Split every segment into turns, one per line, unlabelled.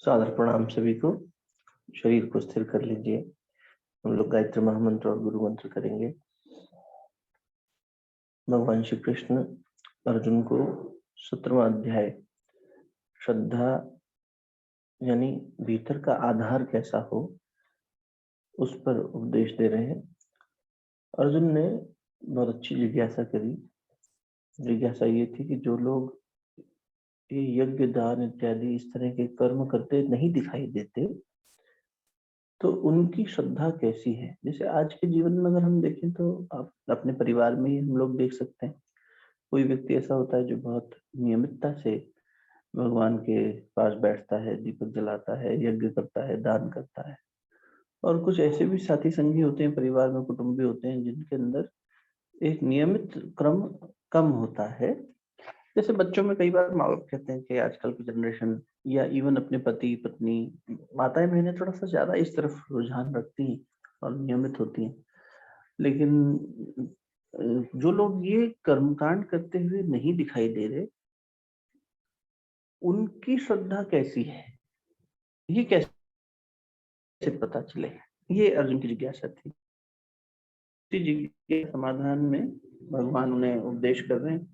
सादर प्रणाम सभी को। शरीर को स्थिर कर लीजिए। हम लोग गायत्री महामंत्र और गुरु मंत्र करेंगे। भगवान श्री कृष्ण अर्जुन को 17वां अध्याय श्रद्धा यानी भीतर का आधार कैसा हो उस पर उपदेश दे रहे हैं। अर्जुन ने बहुत अच्छी जिज्ञासा करी। जिज्ञासा ये थी कि जो लोग ये यज्ञ दान इत्यादि इस तरह के कर्म करते नहीं दिखाई देते तो उनकी श्रद्धा कैसी है। जैसे आज के जीवन में अगर हम देखें तो आप अपने परिवार में ही हम लोग देख सकते हैं। कोई व्यक्ति ऐसा होता है जो बहुत नियमितता से भगवान के पास बैठता है, दीपक जलाता है, यज्ञ करता है, दान करता है। और कुछ ऐसे भी साथी संगी होते हैं, परिवार में कुटुंबी होते हैं, जिनके अंदर एक नियमित क्रम कम होता है। जैसे बच्चों में कई बार माँ बाप कहते हैं कि आजकल की जनरेशन या इवन अपने पति पत्नी माताएं बहनें थोड़ा सा ज्यादा इस तरफ रुझान रखती हैं और नियमित होती हैं। लेकिन जो लोग ये कर्मकांड करते हुए नहीं दिखाई दे रहे, उनकी श्रद्धा कैसी है, ये कैसे पता चले, ये अर्जुन की जिज्ञासा थी। इसी जिज्ञासा समाधान में भगवान उन्हें उपदेश कर रहे हैं,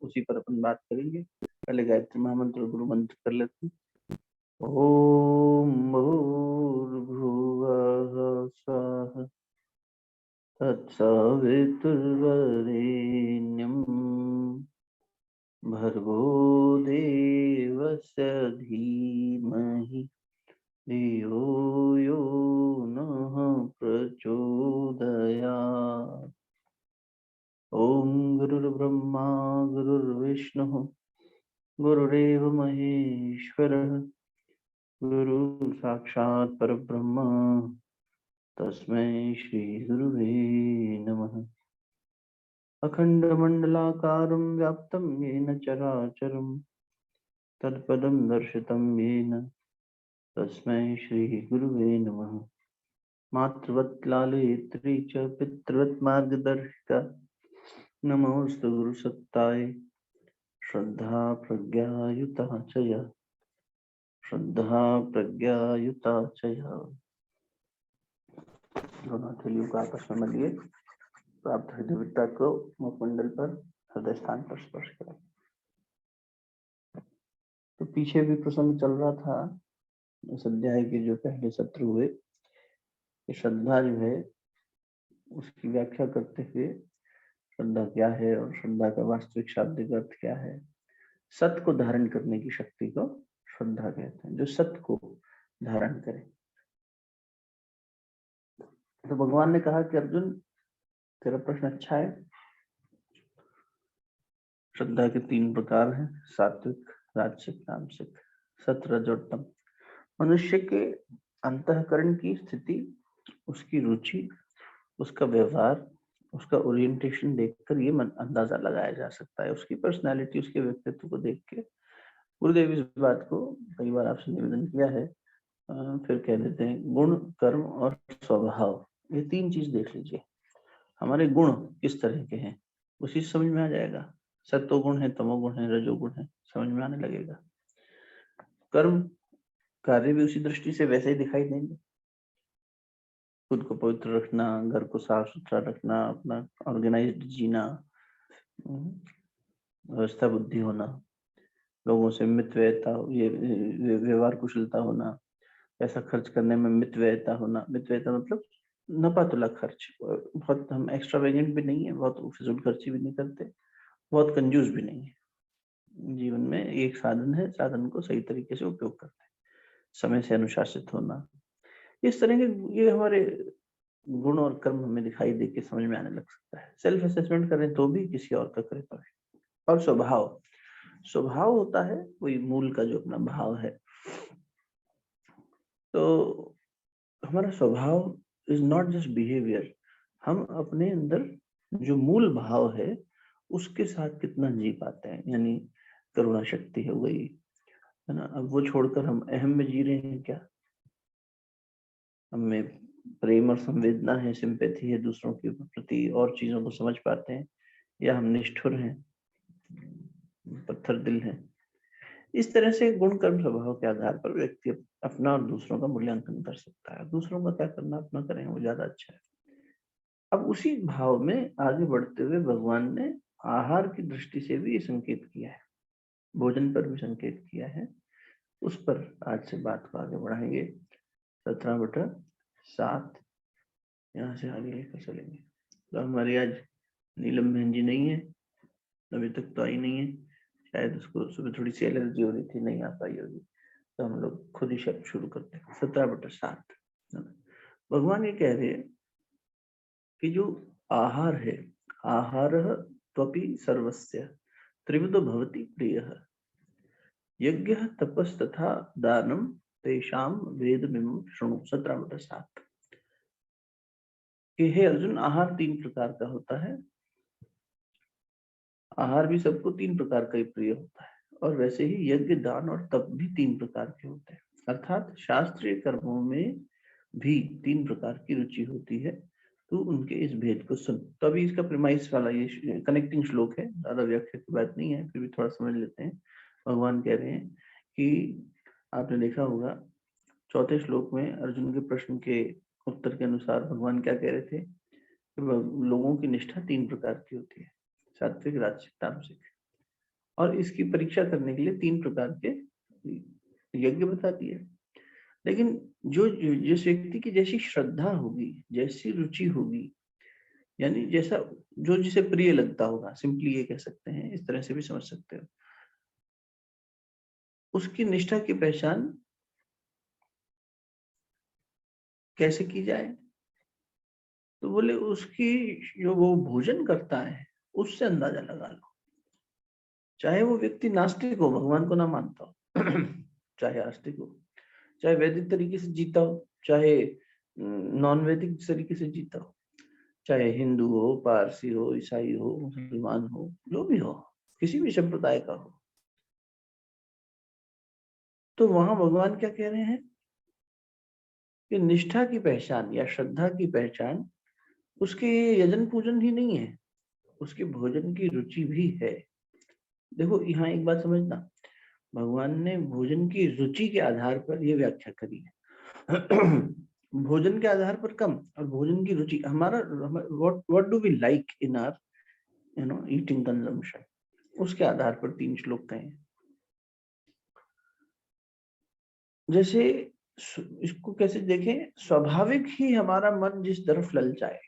उसी पर अपन बात करेंगे। पहले गायत्री महामंत्र और गुरु मंत्र कर लेते हैं। ओम भूर्भुवः स्वः तत्सवितुर्वरेण्यं भर्गो देवस्य धीमहि धियो यो नः प्रचोदयात्। ओम गुरुर्ब्रह्मा गुरुर्विष्णुः गुरुरेव महेश्वरः गुरु साक्षात् परब्रह्म तस्मै श्री गुरुवे नमः। अखंडमंडलाकारं व्याप्तं येन चराचरं तत्पदं दर्शितं येन तस्मै श्री गुरुवे नमः। मातृवत् लालयित्री च पितृवत् मार्गदर्शिका नमोस्तु गुरुसत्ताय श्रद्धा प्रज्ञायुता च या श्रद्धा प्रज्ञायुता च या। दोनों हथेलियों को आपस में मलिए। प्राप्त हृदयविद्या को मुखमंडल पर हृदय स्थान पर स्पर्श करें। तो पीछे भी प्रसंग चल रहा था इस अध्याय के जो पहले सत्र हुए, श्रद्धा जो है उसकी व्याख्या करते हुए श्रद्धा क्या है और श्रद्धा का वास्तविक शाब्दिक अर्थ क्या है। सत्य को धारण करने की शक्ति को श्रद्धा कहते हैं, जो सत्य को धारण करे। तो भगवान ने कहा कि अर्जुन तेरा प्रश्न अच्छा है। श्रद्धा के 3 प्रकार हैं, सात्विक, राजसिक, तामसिक। सत्व, रज और तम। मनुष्य के अंतःकरण की स्थिति, उसकी रुचि, उसका व्यवहार, उसका ओरिएंटेशन देखकर ये अंदाजा लगाया जा सकता है। उसकी पर्सनालिटी, उसके व्यक्तित्व को देख के। गुरुदेव इस बात को कई बार आपसे निवेदन किया है, फिर कह देते हैं गुण, कर्म और स्वभाव, ये 3 चीज देख लीजिए। हमारे गुण किस तरह के हैं उसी समझ में आ जाएगा। सत्व गुण है, तमोगुण है, रजोगुण है, समझ में आने लगेगा। कर्म कार्य भी उसी दृष्टि से वैसे ही दिखाई देंगे। खुद को पवित्र रखना, घर को साफ सुथरा रखना, अपना ऑर्गेनाइज्ड जीना, व्यवस्था बुद्धि होना, लोगों से मितव्ययता, ये व्यवहार कुशलता होना, पैसा खर्च करने में मितव्ययता होना। मितव्ययता मतलब नपातुला खर्च। बहुत हम एक्स्ट्रावेगेंट भी नहीं है, बहुत फिजूल खर्ची भी नहीं करते, बहुत कंजूस भी नहीं है। जीवन में एक साधन है, साधन को सही तरीके से उपयोग करते हैं। समय से अनुशासित होना, इस तरह के ये हमारे गुण और कर्म हमें दिखाई दे के समझ में आने लग सकता है। सेल्फ असेसमेंट करें तो भी, किसी और का करें तो भी। और स्वभाव, स्वभाव होता है वही मूल का जो अपना भाव है। तो हमारा स्वभाव इज नॉट जस्ट बिहेवियर, हम अपने अंदर जो मूल भाव है उसके साथ कितना जी पाते हैं। यानी करुणा शक्ति हो गई है ना, अब वो छोड़कर हम अहम में जी रहे हैं क्या? हमें प्रेम और संवेदना है, सिंपैथी है दूसरों के प्रति, और चीजों को समझ पाते हैं, या हम निष्ठुर हैं, पत्थर दिल हैं। इस तरह से गुण कर्म स्वभाव के आधार पर व्यक्ति अपना और दूसरों का मूल्यांकन कर सकता है। दूसरों का क्या करना अपना करें, वो ज्यादा अच्छा है। अब उसी भाव में आगे बढ़ते हुए भगवान ने आहार की दृष्टि से भी ये संकेत किया है, भोजन पर भी संकेत किया है। उस पर आज से बात को आगे बढ़ाएंगे। 17/7 यहाँ से आगे लेकर चलेंगे। तो हमारी आज नीलम बहन जी नहीं है, अभी तक तो आई नहीं है, शायद उसको सुबह थोड़ी सी एलर्जी हो रही थी, नहीं आ पाई होगी। तो हम लोग खुद ही शब्द शुरू करते हैं। 17/7 भगवान ये कह रहे हैं कि जो आहार है, आहार त्वपि सर्वस्य त्रिविधो भवति प्रियः यज्ञ तपस तथा दानम तेषाम वेदमिमं शृणु। 17/7 कि हे अर्जुन, आहार 3 प्रकार का होता है। आहार भी सबको 3 प्रकार का ही प्रिय होता है, और वैसे ही यज्ञ, दान और तप भी 3 प्रकार के होते हैं। अर्थात शास्त्रीय कर्मों में भी 3 प्रकार की रुचि होती है। तो उनके इस भेद को सुन। तो अभी इसका प्रीमाइस वाला ये कनेक्टिंग श्लोक है, ज्यादा व्याख्या की बात नहीं है, फिर भी थोड़ा समझ लेते हैं। भगवान कह रहे हैं कि आपने देखा होगा 4थे श्लोक में अर्जुन के प्रश्न के उत्तर के अनुसार भगवान क्या कह रहे थे कि लोगों की निष्ठा 3 प्रकार की होती है, सात्विक, राजसिक, तामसिक। और इसकी परीक्षा करने के लिए 3 प्रकार के यज्ञ बता दिए। लेकिन जो जिस व्यक्ति की जैसी श्रद्धा होगी, जैसी रुचि होगी, यानी जैसा जो जिसे प्रिय लगता होगा, सिंपली ये कह सकते हैं, इस तरह से भी समझ सकते हो, उसकी निष्ठा की पहचान कैसे की जाए? तो बोले उसकी जो वो भोजन करता है उससे अंदाजा लगा लो। चाहे वो व्यक्ति नास्तिक हो, भगवान को ना मानता हो, चाहे आस्तिक हो, चाहे वैदिक तरीके से जीता हो, चाहे नॉन वैदिक तरीके से जीता हो, चाहे हिंदू हो, पारसी हो, ईसाई हो, मुसलमान हो, जो भी हो, किसी भी संप्रदाय का हो, तो वहां भगवान क्या कह रहे हैं कि निष्ठा की पहचान या श्रद्धा की पहचान उसके यजन पूजन ही नहीं है, उसके भोजन की रुचि भी है। देखो यहाँ एक बात समझना, भगवान ने भोजन की रुचि के आधार पर यह व्याख्या करी है। भोजन के आधार पर कम, और भोजन की रुचि हमारा what do we like in our eating consumption, उसके आधार पर 3 श्लोक कहे। जैसे इसको कैसे देखें, स्वाभाविक ही हमारा मन जिस तरफ ललचाए,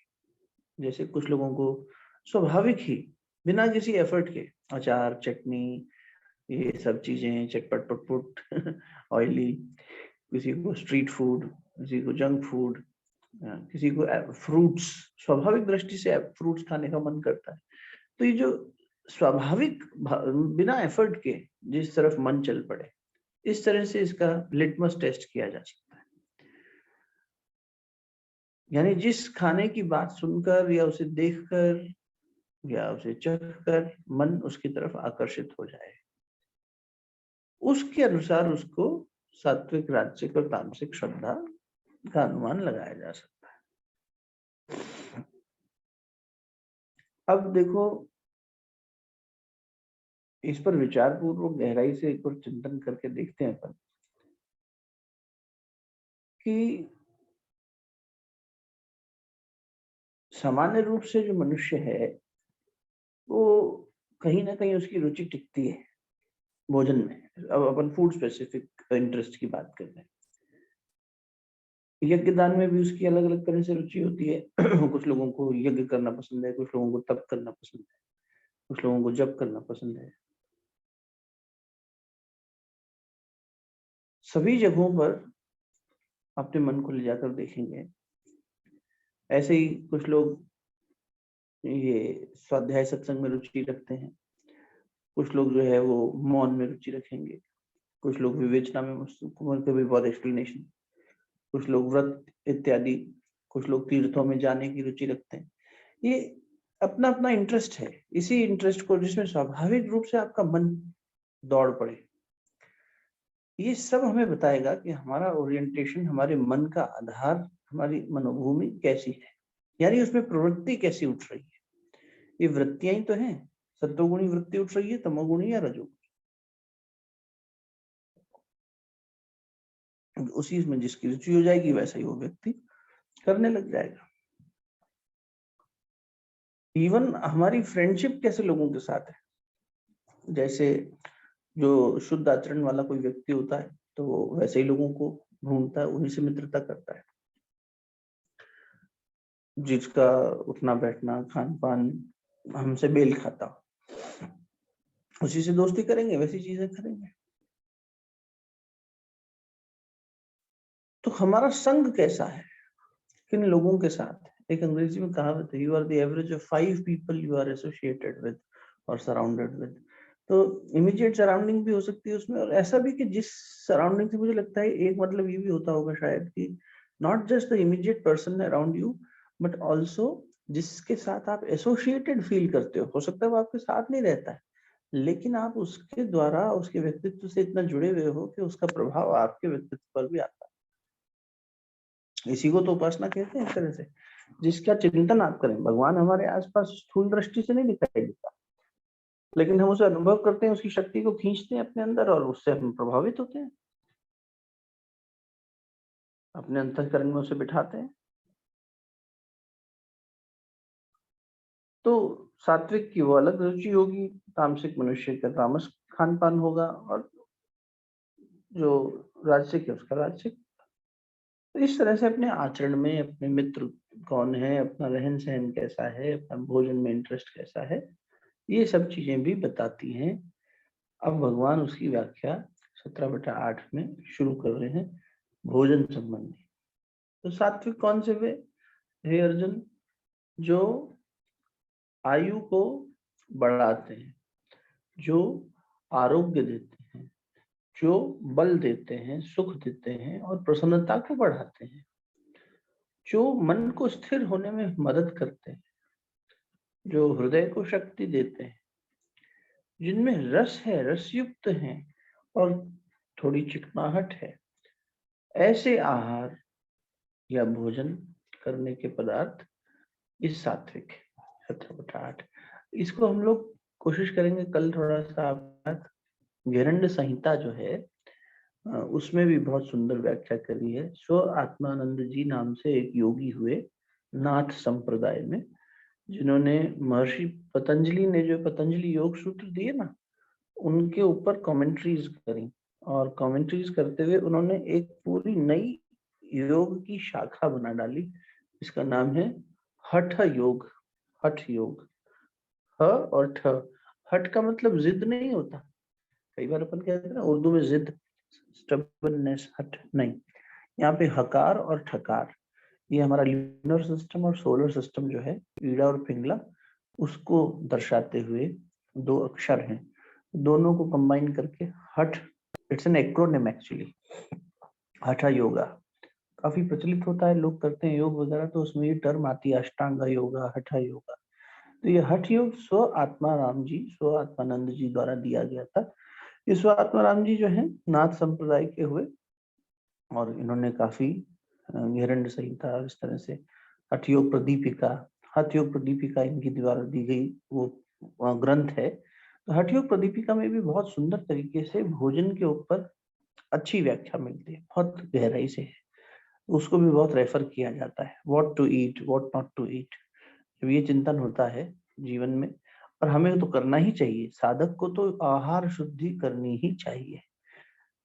जैसे कुछ लोगों को स्वाभाविक ही बिना किसी एफर्ट के अचार, चटनी, ये सब चीजें चटपट पटपुट ऑयली, किसी को स्ट्रीट फूड, किसी को जंक फूड, किसी को फ्रूट्स, स्वाभाविक दृष्टि से फ्रूट्स खाने का मन करता है। तो ये जो स्वाभाविक बिना एफर्ट के जिस तरफ मन चल पड़े, इस तरह से इसका लिटमस टेस्ट किया जा सकता है। यानी जिस खाने की बात सुनकर या उसे देखकर या उसे चखकर मन उसकी तरफ आकर्षित हो जाए, उसके अनुसार उसको सात्विक, राजसिक और तामसिक श्रद्धा का अनुमान लगाया जा सकता है। अब देखो, इस पर विचार पूर्वक गहराई से एक बार चिंतन करके देखते हैं अपन कि सामान्य रूप से जो मनुष्य है वो कहीं ना कहीं उसकी रुचि टिकती है भोजन में। अब अपन फूड स्पेसिफिक इंटरेस्ट की बात करते हैं। यज्ञ दान में भी उसकी अलग अलग तरह से रुचि होती है। कुछ लोगों को यज्ञ करना पसंद है, कुछ लोगों को तप करना पसंद है, कुछ लोगों को जप करना पसंद है। सभी जगहों पर अपने मन को ले जाकर देखेंगे, ऐसे ही कुछ लोग ये स्वाध्याय सत्संग में रुचि रखते हैं, कुछ लोग जो है वो मौन में रुचि रखेंगे, कुछ लोग विवेचना में, कभी बहुत एक्सप्लेनेशन, कुछ लोग व्रत इत्यादि, कुछ लोग तीर्थों में जाने की रुचि रखते हैं। ये अपना अपना इंटरेस्ट है। इसी इंटरेस्ट को जिसमें स्वाभाविक रूप से आपका मन दौड़ पड़े, ये सब हमें बताएगा कि हमारा ओरिएंटेशन, हमारे मन का आधार, हमारी मनोभूमि कैसी है, यानी उसमें प्रवृत्ति कैसी उठ रही है। ये वृत्तियां ही तो हैं, सत्वगुणी वृत्ति उठ रही है, तमोगुणी या रजोगुणी। उसी में जिसकी रुचि हो जाएगी वैसा ही वो व्यक्ति करने लग जाएगा। इवन हमारी फ्रेंडशिप कैसे लोगों के साथ है, जैसे जो शुद्ध आचरण वाला कोई व्यक्ति होता है तो वो वैसे ही लोगों को ढूंढता है, उन्हीं से मित्रता करता है। जिसका उठना बैठना खान पान हमसे मेल खाता, उसी से दोस्ती करेंगे, वैसी चीजें करेंगे। तो हमारा संग कैसा है, किन लोगों के साथ? एक अंग्रेजी में कहावत है, you are the average of 5 people you are associated with और सराउंडेड विद। तो इमीडिएट सराउंडिंग भी हो सकती है उसमें, और ऐसा भी कि जिस सराउंडिंग से मुझे लगता है एक मतलब ये भी होता होगा शायद कि not just the immediate person around you but also जिसके साथ आप एसोसिएटेड फील करते हो सकता है वो आपके साथ नहीं रहता है लेकिन आप उसके द्वारा उसके व्यक्तित्व से इतना जुड़े हुए हो कि उसका प्रभाव आपके व्यक्तित्व पर भी आता है। इसी को तो उपासना कहते हैं एक तरह से, जिसका चिंतन आप करें। भगवान हमारे आसपास स्थूल दृष्टि से नहीं दिखाई देता, लेकिन हम उसे अनुभव करते हैं, उसकी शक्ति को खींचते हैं अपने अंदर और उससे हम प्रभावित होते हैं, अपने अंतःकरण में उसे बिठाते हैं। तो सात्विक की वो अलग रुचि होगी, तामसिक मनुष्य का तामस खान पान होगा, और जो राजसिक है उसका राजसिक। तो इस तरह से अपने आचरण में अपने मित्र कौन है, अपना रहन सहन कैसा है, अपना भोजन में इंटरेस्ट कैसा है, ये सब चीजें भी बताती हैं। अब भगवान उसकी व्याख्या 17/8 में शुरू कर रहे हैं भोजन संबंधी। तो सात्विक कौन से वे? हे अर्जुन, जो आयु को बढ़ाते हैं, जो आरोग्य देते हैं, जो बल देते हैं, सुख देते हैं और प्रसन्नता को बढ़ाते हैं, जो मन को स्थिर होने में मदद करते हैं, जो हृदय को शक्ति देते हैं, जिनमें रस है, रसयुक्त है और थोड़ी चिकनाहट है, ऐसे आहार या भोजन करने के पदार्थ इस सात्विक 17/8। इसको हम लोग कोशिश करेंगे कल थोड़ा सा घेरंड संहिता जो है उसमें भी बहुत सुंदर व्याख्या करी है। स्व आत्मानंद जी नाम से एक योगी हुए नाथ संप्रदाय में, जिन्होंने महर्षि पतंजलि ने जो पतंजलि योग सूत्र दिए ना, उनके ऊपर कमेंट्रीज करी, और कमेंट्रीज करते हुए उन्होंने एक पूरी नई योग की शाखा बना डाली। इसका नाम है हठ योग। हठ योग, ह और ठ। हठ का मतलब जिद नहीं होता, कई बार अपन कहते हैं ना उर्दू में जिद, स्टबर्ननेस, हठ नहीं। यहाँ पे हकार और ठकार, ये हमारा ल्यूनर सिस्टम और सोलर सिस्टम जो है, ईड़ा और पिंगला, उसको दर्शाते हुए दो अक्षर हैं, दोनों को कंबाइन करके हठ, इट्स एन एक्रोनिम एक्चुअली, हठ योगा। काफी प्रचलित होता है, लोग करते हैं योग वगैरह तो उसमें ये टर्म आती है अष्टांग योगा, हठ योगा। तो ये हठ योग स्व आत्माराम जी, स्व आत्मानंद जी द्वारा दिया गया था। ये स्व आत्माराम जी जो है नाथ संप्रदाय के हुए, और इन्होंने काफी घेरंड संहिता और इस तरह से हठ योग प्रदीपिका, हठ योग प्रदीपिका इनकी द्वारा दी गई वो ग्रंथ है। तो हठ योग प्रदीपिका में भी बहुत सुंदर तरीके से भोजन के ऊपर अच्छी व्याख्या मिलती है, बहुत गहराई से है। उसको भी बहुत रेफर किया जाता है, what to eat, what not to eat. जब ये चिंतन होता है जीवन में, और हमें तो करना ही चाहिए, साधक को तो आहार शुद्धि करनी ही चाहिए।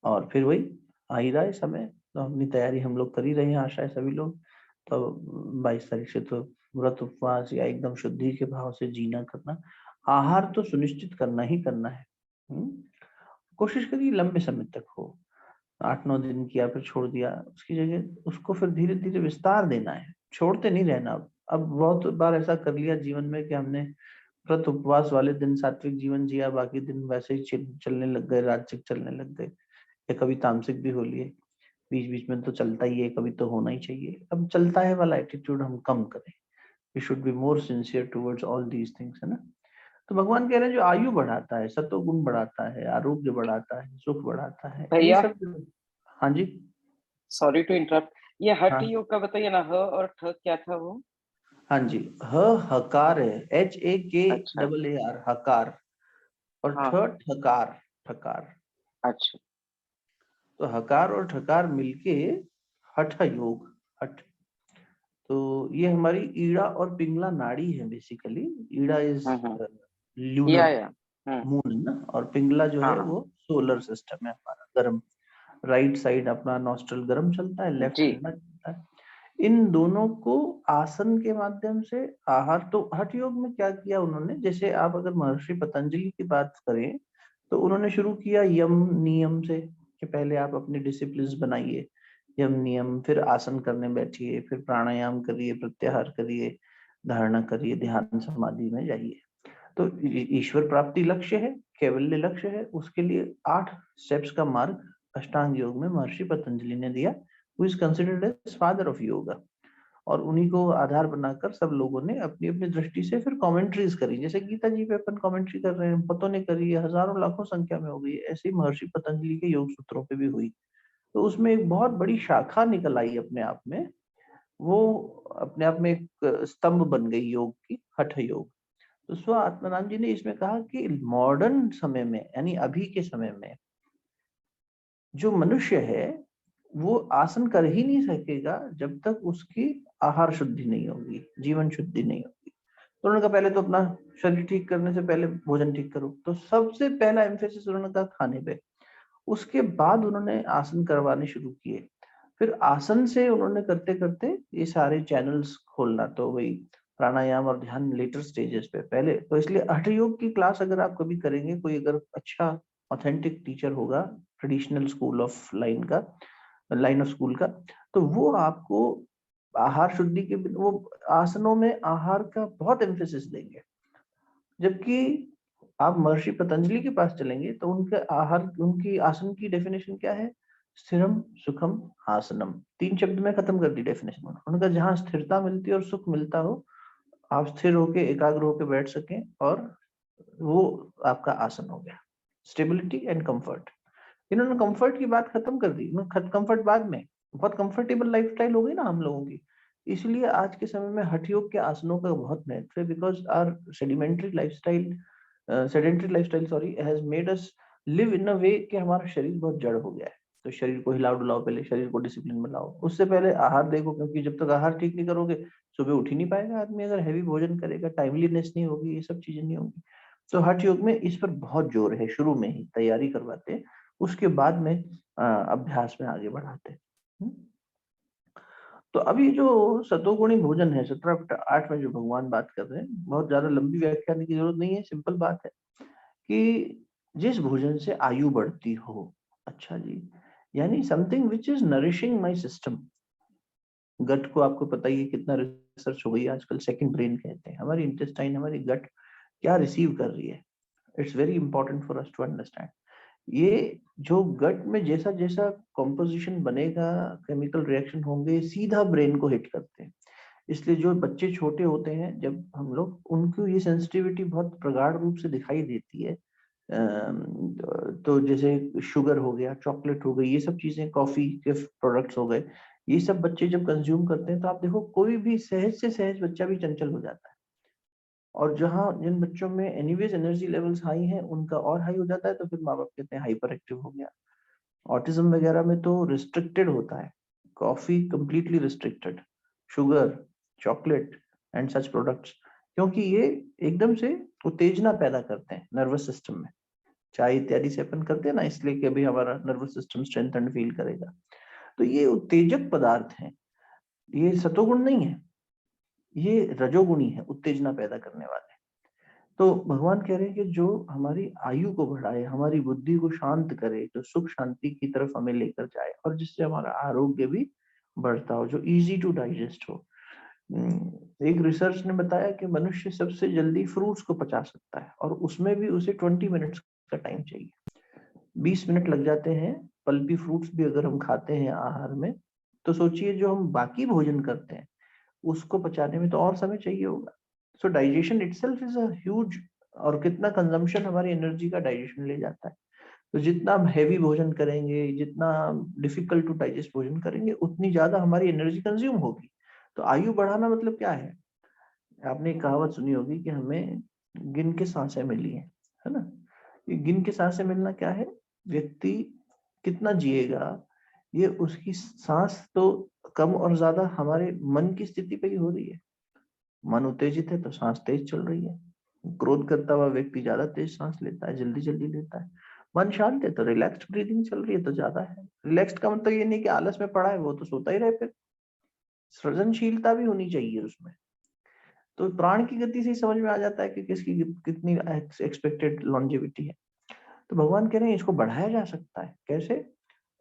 और फिर वही आ ही रहा है समय, तो अपनी तैयारी हम लोग कर ही रहे हैं, आशा है सभी लोग। तो 22 तारीख से तो व्रत उपवास या एकदम शुद्धि के भाव से जीना करना, आहार तो सुनिश्चित करना ही करना है। कोशिश करिए लंबे समय तक हो, 8-9 दिन किया फिर छोड़ दिया, उसकी जगह उसको फिर धीरे धीरे विस्तार देना है, छोड़ते नहीं रहना। अब बहुत बार ऐसा कर लिया जीवन में कि हमने व्रत उपवास वाले दिन सात्विक जीवन जिया, बाकी दिन वैसे ही चलने लग गए, राजसिक चलने लग गए, या कभी तामसिक भी हो लिए। बीच बीच में तो चलता ही है, कभी तो होना ही चाहिए। अब चलता है वाला एटीट्यूड हम कम करें, we should be more sincere towards all these things, है ना। तो भगवान कह रहे हैं जो आयु बढ़ाता है, सत्वगुण बढ़ाता है, आरोग्य बढ़ाता है, सुख बढ़ाता है, ये
भैया
सब। हाँ जी,
सॉरी टू इंटरप्ट, ये हठ
हाँ
योग का बताइए ना, ह और ठ क्या था वो?
हाँ जी। हकार है,
अच्छा।
HAKAAR, हकार, और
हाँ।
ठकार, ठकार।
अच्छा।
तो हकार और ठकार मिलके हठ योग, हठ। तो ये हमारी ईड़ा और पिंगला नाड़ी है basically. Ida is
hmm,
lunar,
या
मून ना, और पिंगला जो है
हाँ
वो सोलर सिस्टम है हमारा, गर्म। राइट साइड अपना नॉस्ट्रल गर्म चलता है, लेफ्ट
जी।
ठंडा चलता है। इन दोनों को आसन के माध्यम से आहार, तो हठ योग में क्या किया उन्होंने, जैसे आप अगर महर्षि पतंजलि की बात करें तो उन्होंने शुरू किया यम नियम से, कि पहले आप अपने डिसिप्लिन बनाइए, यम नियम, फिर आसन करने बैठिए, फिर प्राणायाम करिए, प्रत्याहार करिए, धारणा करिए, ध्यान समाधि में जाइए। तो ईश्वर प्राप्ति लक्ष्य है, कैवल्य लक्ष्य है, उसके लिए 8 स्टेप्स का मार्ग अष्टांग योग में महर्षि पतंजलि ने दिया। Who is considered as father of yoga. और उन्हीं को आधार बनाकर सब लोगों ने अपनी अपनी दृष्टि से फिर कमेंट्रीज करी, जैसे गीता जी पे अपन कमेंट्री कर रहे हैं, बहुतों ने करी है, हजारों लाखों संख्या में हो गई, ऐसे ही महर्षि पतंजलि के योग सूत्रों पे भी हुई। तो उसमें एक बहुत बड़ी शाखा निकल आई अपने आप में, वो अपने आप में एक स्तंभ बन गई योग की, हठ योग। तो स्व आत्माराम जी ने इसमें कहा कि मॉडर्न समय में, यानी अभी के समय में, जो मनुष्य है वो आसन कर ही नहीं सकेगा जब तक उसकी आहार शुद्धि नहीं होगी, जीवन शुद्धि नहीं होगी। तो उन्होंने कहा पहले तो अपना शरीर ठीक करने से पहले भोजन ठीक करो, तो सबसे पहला एम्फेसिस उन्होंने कहा खाने पे। उसके बाद उन्होंने आसन करवाने शुरू किए। फिर आसन से उन्होंने करते करते ये सारे चैनल्स खोलना, तो वही प्राणायाम और ध्यान लेटर स्टेजेस पे पहले। तो इसलिए हठ योग की क्लास अगर आप कभी करेंगे, कोई अगर अच्छा ऑथेंटिक टीचर होगा traditional school of line of school का, तो वो आपको आहार शुद्धि के, वो आसनों में आहार का बहुत एम्फेसिस देंगे। जबकि आप महर्षि पतंजलि के पास चलेंगे तो उनके आहार, उनकी आसन की डेफिनेशन क्या है, स्थिरम सुखम आसनम। 3 शब्द में खत्म कर दी डेफिनेशन। उनका जहां स्थिरता मिलती है और सुख मिलता हो, आप स्थिर होके एकाग्र होके बैठ सकें, और वो आपका आसन हो गया, स्टेबिलिटी एंड कंफर्ट। इन्होंने कंफर्ट की बात खत्म कर दी, कंफर्ट बाद में, बहुत कंफर्टेबल लाइफस्टाइल हो गई ना हम लोगों की। इसलिए आज के समय में हठ योग के आसनों का बहुत महत्व है, because our sedentary lifestyle sorry has made us live in a way कि हमारा शरीर बहुत जड़ हो गया है। तो शरीर को हिलाओ डुलाओ, पहले शरीर को डिसिप्लिन में लाओ, उससे पहले आहार देखो, क्योंकि जब तक आहार ठीक नहीं करोगे, सुबह उठ ही नहीं पाएगा आदमी। अगर हैवी भोजन करेगा, टाइमलीनेस नहीं होगी, ये सब चीजें नहीं होगी। तो हठ योग में इस पर बहुत जोर है, शुरू में ही तैयारी करवाते हैं, उसके बाद में अभ्यास में आगे बढ़ाते हैं। तो अभी जो सतोगुणी भोजन है 17-8 में जो भगवान बात कर रहे हैं, बहुत ज्यादा लंबी व्याख्या की जरूरत नहीं है, सिंपल बात है कि जिस भोजन से आयु बढ़ती हो, अच्छा जी, यानी something which is nourishing my system. Gut को आपको पता ही है कितना रिसर्च हो गई है आजकल, सेकंड ब्रेन कहते हैं। हमारी इंटेस्टाइन, हमारी गट क्या रिसीव कर रही है, it's very important for us to understand. ये जो गट में जैसा जैसा कॉम्पोजिशन बनेगा, केमिकल रिएक्शन होंगे, सीधा ब्रेन को हिट करते हैं। इसलिए जो बच्चे छोटे होते हैं, जब हम लोग, उनको ये सेंसिटिविटी बहुत प्रगाढ़ रूप से दिखाई देती है। तो जैसे शुगर हो गया, चॉकलेट हो गई, ये सब चीजें, कॉफी के प्रोडक्ट्स हो गए, ये सब बच्चे जब कंज्यूम करते हैं, तो आप देखो कोई भी सहज से सहज बच्चा भी चंचल हो जाता है। और जहाँ जिन बच्चों में एनीवेज एनर्जी लेवल्स हाई हैं, उनका और हाई हो जाता है, तो फिर माँ बाप कहते हैं हाइपर एक्टिव हो गया। ऑटिज्म वगैरह में तो रिस्ट्रिक्टेड होता है, coffee completely restricted, sugar, chocolate and such products, क्योंकि ये एकदम से उत्तेजना पैदा करते हैं नर्वस सिस्टम में। चाय इत्यादि से अपन करते हैं ना, इसलिए कि अभी हमारा नर्वस सिस्टम स्ट्रेंथन फील करेगा। तो ये उत्तेजक पदार्थ हैं, ये सतोगुण नहीं है, ये रजोगुणी है, उत्तेजना पैदा करने वाले। तो भगवान कह रहे हैं कि जो हमारी आयु को बढ़ाए, हमारी बुद्धि को शांत करे, जो सुख शांति की तरफ हमें लेकर जाए, और जिससे हमारा आरोग्य भी बढ़ता हो, जो इजी टू डाइजेस्ट हो। एक रिसर्च ने बताया कि मनुष्य सबसे जल्दी फ्रूट्स को पचा सकता है, और उसमें भी उसे 20 मिनट्स का टाइम चाहिए। 20 मिनट लग जाते हैं। पल्पी फ्रूट्स भी अगर हम खाते हैं आहार में, तो सोचिए जो हम बाकी भोजन करते हैं उसको पचाने में तो और समय चाहिए होगा। सो digestion itself is a huge, और कितना कंजम्पशन हमारी एनर्जी का डाइजेशन ले जाता है। तो जितना हम हैवी भोजन करेंगे, जितना डिफिकल्ट टू डाइजेस्ट भोजन करेंगे, उतनी ज्यादा हमारी एनर्जी कंज्यूम होगी। तो आयु बढ़ाना मतलब क्या है, आपने एक कहावत सुनी होगी कि हमें गिन के सांसें मिली है ना। ये गिन के सांसें मिलना क्या है, व्यक्ति कितना जिएगा, ये उसकी सांस तो कम और ज्यादा हमारे मन की स्थिति पे ही हो रही है। मन उत्तेजित है तो सांस तेज चल रही है। क्रोध करता हुआ व्यक्ति ज्यादा तेज सांस लेता है, जल्दी जल्दी लेता है। मन शांत है तो रिलैक्स्ड ब्रीदिंग चल रही है तो ज्यादा है। रिलैक्स्ड का मतलब ये नहीं कि आलस में पड़ा है वो तो सोता ही रहे, फिर सृजनशीलता भी होनी चाहिए उसमें। तो प्राण की गति से ही समझ में आ जाता है कि किसकी कितनी एक्सपेक्टेड लॉन्जेविटी है। तो भगवान कह रहे हैं इसको बढ़ाया जा सकता है। कैसे?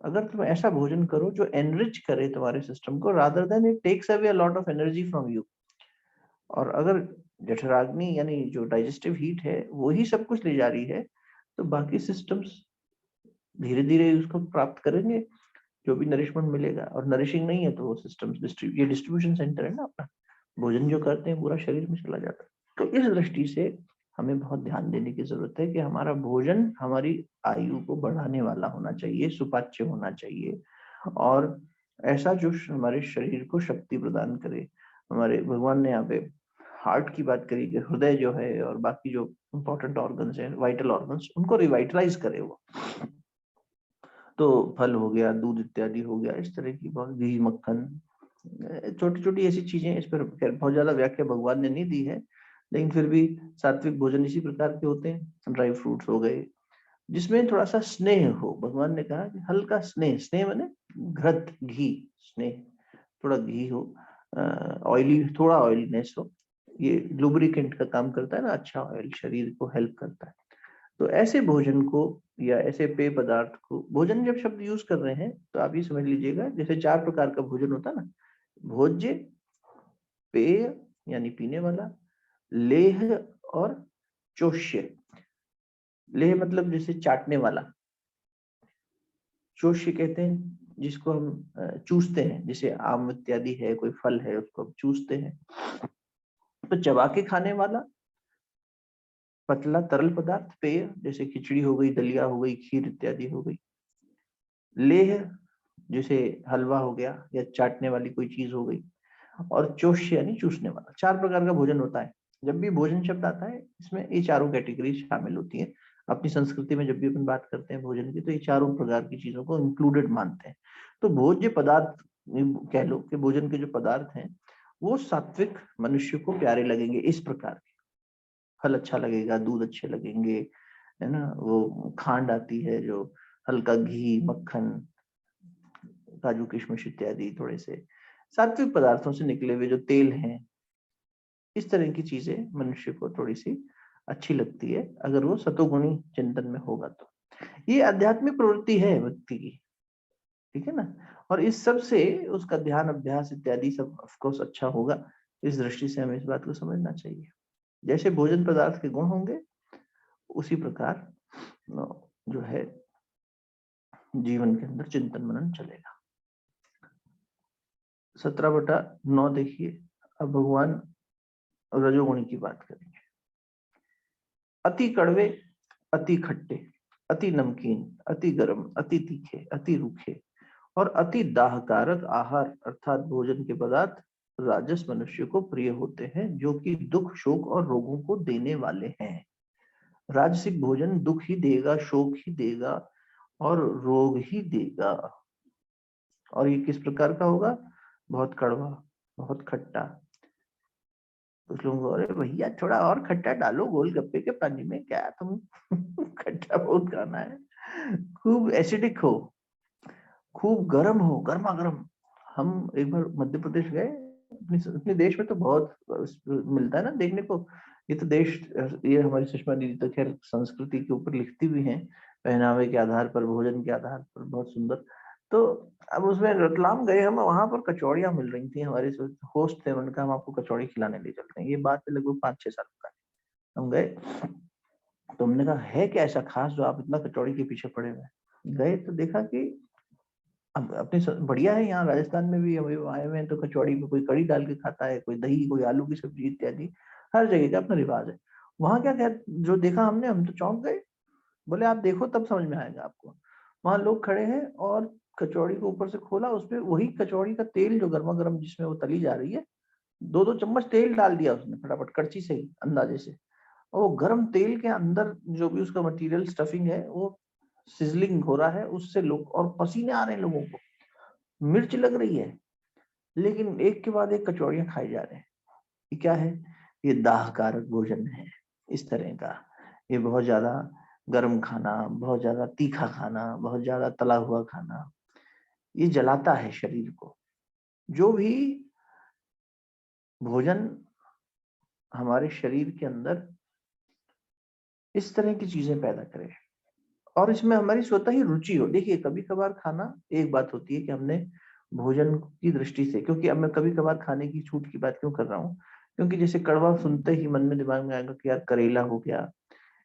अगर तुम ऐसा भोजन करो जो एनरिच करे तुम्हारे सिस्टम को, rather than it takes away a lot of energy from you. और अगर जठराग्नि यानी जो डाइजेस्टिव हीट है वो ही सब कुछ ले जा रही है, तो बाकी सिस्टम्स धीरे धीरे उसको प्राप्त करेंगे जो भी नरिशमेंट मिलेगा। और नरिशिंग नहीं है तो वो सिस्टम्स ये डिस्ट्रीब्यूशन सेंटर है ना अपना, भोजन जो करते हैं पूरा शरीर में चला जाता है। तो इस दृष्टि से हमें बहुत ध्यान देने की जरूरत है कि हमारा भोजन हमारी आयु को बढ़ाने वाला होना चाहिए, सुपाच्य होना चाहिए, और ऐसा जो हमारे शरीर को शक्ति प्रदान करे। हमारे भगवान ने यहाँ पे हार्ट की बात करी कि हृदय जो है और बाकी जो इंपॉर्टेंट ऑर्गन्स हैं, वाइटल ऑर्गन्स, उनको रिवाइटलाइज करे वो। तो फल हो गया, दूध इत्यादि हो गया, इस तरह की बहुत, घी मक्खन, छोटी छोटी ऐसी चीजें। इस पर खैर बहुत ज्यादा व्याख्या भगवान ने नहीं दी है, लेकिन फिर भी सात्विक भोजन इसी प्रकार के होते हैं। ड्राई फ्रूट्स हो गए जिसमें थोड़ा सा स्नेह हो। भगवान ने कहा कि हल्का स्नेह, स्नेह माने घृत घी, स्नेह, थोड़ा घी हो, ऑयली, थोड़ा ऑयलीनेस हो। ये लुब्रिकेंट का काम करता है ना, अच्छा ऑयल शरीर को हेल्प करता है। तो ऐसे भोजन को या ऐसे पेय पदार्थ को, भोजन जब शब्द यूज कर रहे हैं तो आप ये समझ लीजिएगा जैसे 4 प्रकार का भोजन होता है ना, भोज्य, पेय यानी पीने वाला, लेह और चोष्य। लेह मतलब जैसे चाटने वाला, चोष्य कहते हैं जिसको हम चूसते हैं, जैसे आम इत्यादि है, कोई फल है उसको हम चूसते हैं। तो चबा के खाने वाला पतला तरल पदार्थ, पेय, जैसे खिचड़ी हो गई, दलिया हो गई, खीर इत्यादि हो गई। लेह जैसे हलवा हो गया या चाटने वाली कोई चीज हो गई। और चोष्य यानी चूसने वाला। 4 प्रकार का भोजन होता है। जब भी भोजन शब्द आता है इसमें ये चारों कैटेगरी शामिल होती है। अपनी संस्कृति में जब भी अपन बात करते हैं भोजन की तो ये चारों प्रकार की चीजों को इंक्लूडेड मानते हैं। तो भोज्य पदार्थ कह लो कि भोजन के जो पदार्थ हैं वो सात्विक मनुष्य को प्यारे लगेंगे इस प्रकार के। फल अच्छा लगेगा, दूध अच्छे लगेंगे, है ना, वो खांड आती है जो, हल्का घी, मक्खन, काजू किशमिश इत्यादि, थोड़े से सात्विक पदार्थों से निकले हुए जो तेल हैं, इस तरह की चीजें मनुष्य को थोड़ी सी अच्छी लगती है अगर वो सतोगुणी चिंतन में होगा तो। ये आध्यात्मिक प्रवृत्ति है व्यक्ति की, ठीक है ना। और इस सब से उसका ध्यान अभ्यास इत्यादि सब ऑफकोर्स अच्छा होगा। इस दृष्टि से हमें इस बात को समझना चाहिए। जैसे भोजन पदार्थ के गुण होंगे उसी प्रकार जो है जीवन के अंदर चिंतन मनन चलेगा। 17/9 देखिए। अब भगवान रजोगुणी की बात करेंगे। अति कड़वे, अति खट्टे, अति नमकीन, अति गर्म, अति तीखे, अति रूखे और अति दाहकारक आहार अर्थात भोजन के पदार्थ राजस मनुष्य को प्रिय होते हैं, जो कि दुख, शोक और रोगों को देने वाले हैं। राजसिक भोजन दुख ही देगा, शोक ही देगा और रोग ही देगा। और ये किस प्रकार का होगा? बहुत कड़वा, बहुत खट्टा। कुछ लोग बोल रहे भैया थोड़ा और खट्टा डालो गोलगप्पे के पानी में, क्या तुम खट्टा बहुत खाना है। खूब एसिडिक हो, खूब गर्म हो, गर्मा गर्म। हम एक बार मध्य प्रदेश गए, अपने देश में तो बहुत मिलता है ना देखने को। ये तो देश, ये हमारी सुषमा दीदी तो खैर संस्कृति के ऊपर लिखती भी हैं, पहनावे के आधार पर, भोजन के आधार पर, बहुत सुंदर। तो अब उसमें रतलाम गए हम, वहां पर कचौड़ियां मिल रही थी। हमारे होस्ट थे, उन्होंने कहा हम आपको कचौड़ी खिलाने ले चलते हैं। ये बात है लगभग 5-6 साल का। हम गए तो हमने कहा है क्या ऐसा खास जो आप इतना कचौड़ी के पीछे पड़े हुए। गए तो देखा कि अब अपने बढ़िया है, यहाँ राजस्थान में भी हमें आए हुए हैं तो कचौड़ी में कोई कड़ी डाल के खाता है, कोई दही, कोई आलू की सब्जी इत्यादि, हर जगह का अपना रिवाज है। वहां क्या, खैर जो देखा हमने, हम तो चौंक गए। बोले आप देखो तब समझ में आएगा आपको। वहां लोग खड़े हैं और कचौड़ी को ऊपर से खोला, उसपे वही कचौड़ी का तेल जो गर्मा गर्म जिसमें वो तली जा रही है, 2-2 चम्मच तेल डाल दिया उसने फटाफट कड़ची से ही अंदाजे से। और वो गर्म तेल के अंदर जो भी उसका मटेरियल स्टफिंग है वो सिजलिंग हो रहा है उससे लोग, और पसीने आ रहे हैं लोगों को, मिर्च लग रही है, लेकिन एक के बाद एक कचौड़ियां खाई जा रहे हैं। ये क्या है? ये दाहकारक भोजन है इस तरह का। ये बहुत ज्यादा गर्म खाना, बहुत ज्यादा तीखा खाना, बहुत ज्यादा तला हुआ खाना, ये जलाता है शरीर को। जो भी भोजन हमारे शरीर के अंदर इस तरह की चीजें पैदा करे और इसमें हमारी स्वतः ही रुचि हो। देखिए कभी कभार खाना एक बात होती है कि हमने भोजन की दृष्टि से, क्योंकि अब मैं कभी कभार खाने की छूट की बात क्यों कर रहा हूँ, क्योंकि जैसे कड़वा सुनते ही मन में दिमाग में आएगा कि यार करेला हो गया,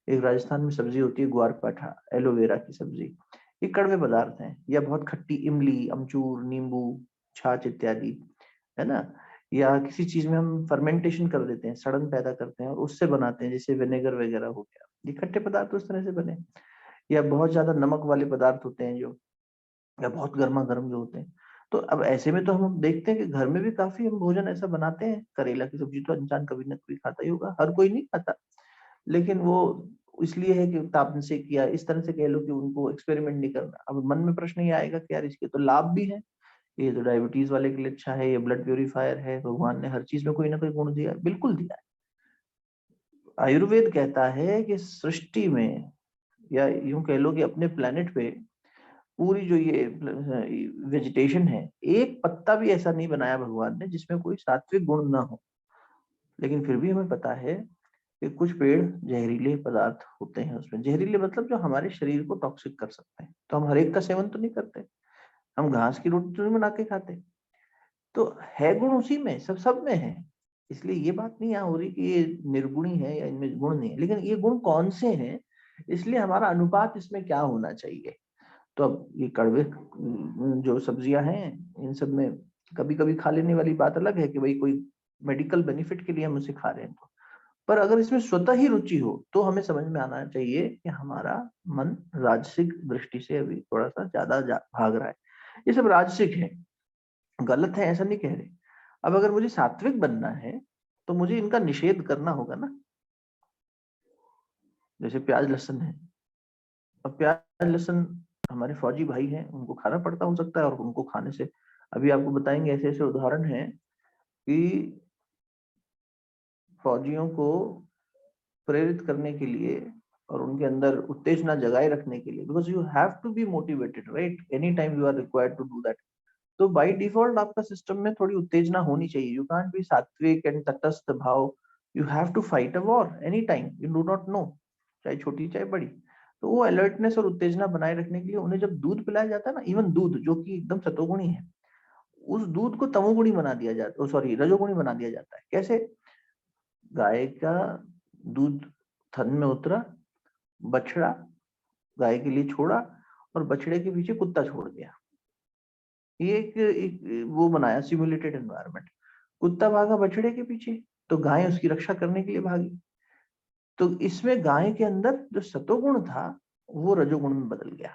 एक राजस्थान में सब्जी होती है ग्वार पाठा, एलोवेरा की सब्जी, ये कड़वे पदार्थ हैं, या बहुत खट्टी इमली, अमचूर, नींबू, छाछ इत्यादि, है ना। या किसी चीज में हम फर्मेंटेशन कर देते हैं, सड़न पैदा करते हैं और उससे बनाते हैं, जैसे विनेगर वगैरह हो गया, ये खट्टे पदार्थ उस तरह से बने। या बहुत ज्यादा नमक वाले पदार्थ होते हैं जो, या बहुत गर्मा गर्म जो होते हैं। तो अब ऐसे में तो हम देखते हैं कि घर में भी काफी हम भोजन ऐसा बनाते हैं। करेला की सब्जी तो इंसान कभी ना कभी खाता ही होगा, हर कोई नहीं खाता, लेकिन वो इसलिए है कि तापन से किया, इस तरह से कह लो कि उनको एक्सपेरिमेंट नहीं करना। अब मन में प्रश्न ये आएगा कि यार इसके तो लाभ भी है, ये तो डायबिटीज वाले के लिए अच्छा है, ये ब्लड प्योरीफायर है, भगवान ने हर चीज में कोई ना कोई गुण दिया है। बिल्कुल दिया है। आयुर्वेद कहता है कि सृष्टि में, या यूं कह लो कि अपने प्लेनेट पे, पूरी जो ये वेजिटेशन है, एक पत्ता भी ऐसा नहीं बनाया भगवान ने जिसमें कोई सात्विक गुण ना हो। लेकिन फिर भी हमें पता है कि कुछ पेड़ जहरीले पदार्थ होते हैं उसमें। जहरीले मतलब जो हमारे शरीर को टॉक्सिक कर सकते हैं। तो हम हर एक का सेवन तो नहीं करते, हम घास की रोटी तो नहीं बना के खाते। तो है गुण उसी में, सब सब में है। इसलिए ये बात नहीं यहाँ हो रही कि ये निर्गुणी है या इनमें गुण नहीं है, लेकिन ये गुण कौन से हैं, इसलिए हमारा अनुपात इसमें क्या होना चाहिए। तो अब ये कड़वे जो सब्जियां हैं, इन सब में कभी कभी खा लेने वाली बात अलग है कि भाई कोई मेडिकल बेनिफिट के लिए हम उसे खा रहे हैं। तो पर अगर इसमें स्वतः ही रुचि हो तो हमें समझ में आना चाहिए कि हमारा मन राजसिक दृष्टि से अभी थोड़ा सा ज्यादा भाग रहा है। ये सब राजसिक है, गलत है ऐसा नहीं कह रहे। अब अगर मुझे सात्विक बनना है तो मुझे इनका निषेध करना होगा ना। जैसे प्याज लहसुन है, अब प्याज लहसुन हमारे फौजी भाई हैं, उनको खाना पड़ता हो सकता है, और उनको खाने से, अभी आपको बताएंगे ऐसे ऐसे उदाहरण हैं कि फौजियों को प्रेरित करने के लिए और उनके अंदर उत्तेजना जगाए रखने के लिए, because you have to be motivated right, any time you are required to do that. तो बाय डिफॉल्ट आपका सिस्टम में थोड़ी उत्तेजना होनी चाहिए। यू कांट बी सात्विक एंड तटस्थ भाव, you have to fight a war any time, you do not know, चाहे छोटी चाहे बड़ी। तो वो अलर्टनेस और उत्तेजना बनाए रखने के लिए उन्हें जब दूध पिलाया जाता है ना, इवन दूध जो कि एकदम सतोगुणी है, उस दूध को तमोगुणी बना दिया जाता है, सॉरी रजोगुणी बना दिया जाता है। कैसे? गाय का दूध थन में उतरा, बछड़ा गाय के लिए छोड़ा और बछड़े के पीछे कुत्ता छोड़ दिया। ये एक वो बनाया सिमुलेटेड एनवायरनमेंट। कुत्ता भागा बछड़े के पीछे, तो गाय उसकी रक्षा करने के लिए भागी। तो इसमें गाय के अंदर जो सतोगुण था वो रजोगुण में बदल गया।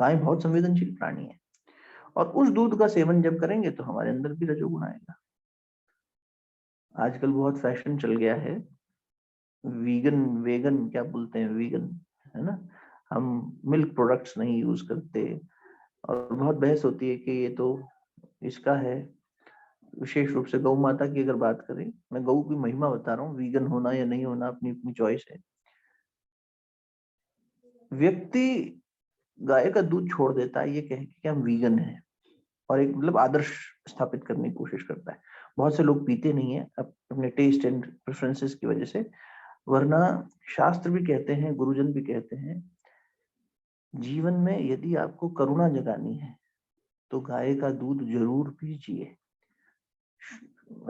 गाय बहुत संवेदनशील प्राणी है, और उस दूध का सेवन जब करेंगे तो हमारे अंदर भी रजोगुण आएगा। आजकल बहुत फैशन चल गया है वीगन, वेगन क्या बोलते हैं, वीगन, है ना। हम मिल्क प्रोडक्ट्स नहीं यूज करते, और बहुत बहस होती है कि ये तो इसका है। विशेष रूप से गौ माता की अगर बात करें, मैं गौ की महिमा बता रहा हूँ, वीगन होना या नहीं होना अपनी अपनी चॉइस है। व्यक्ति गाय का दूध छोड़ देता है ये कह के कि हम वीगन हैं, और एक मतलब आदर्श स्थापित करने की कोशिश करता है। बहुत से लोग पीते नहीं है अपने टेस्ट एंड प्रेफरेंसेस की वजह से। वरना शास्त्र भी कहते हैं, गुरुजन भी कहते हैं, जीवन में यदि आपको करुणा जगानी है तो गाय का दूध जरूर पीजिए।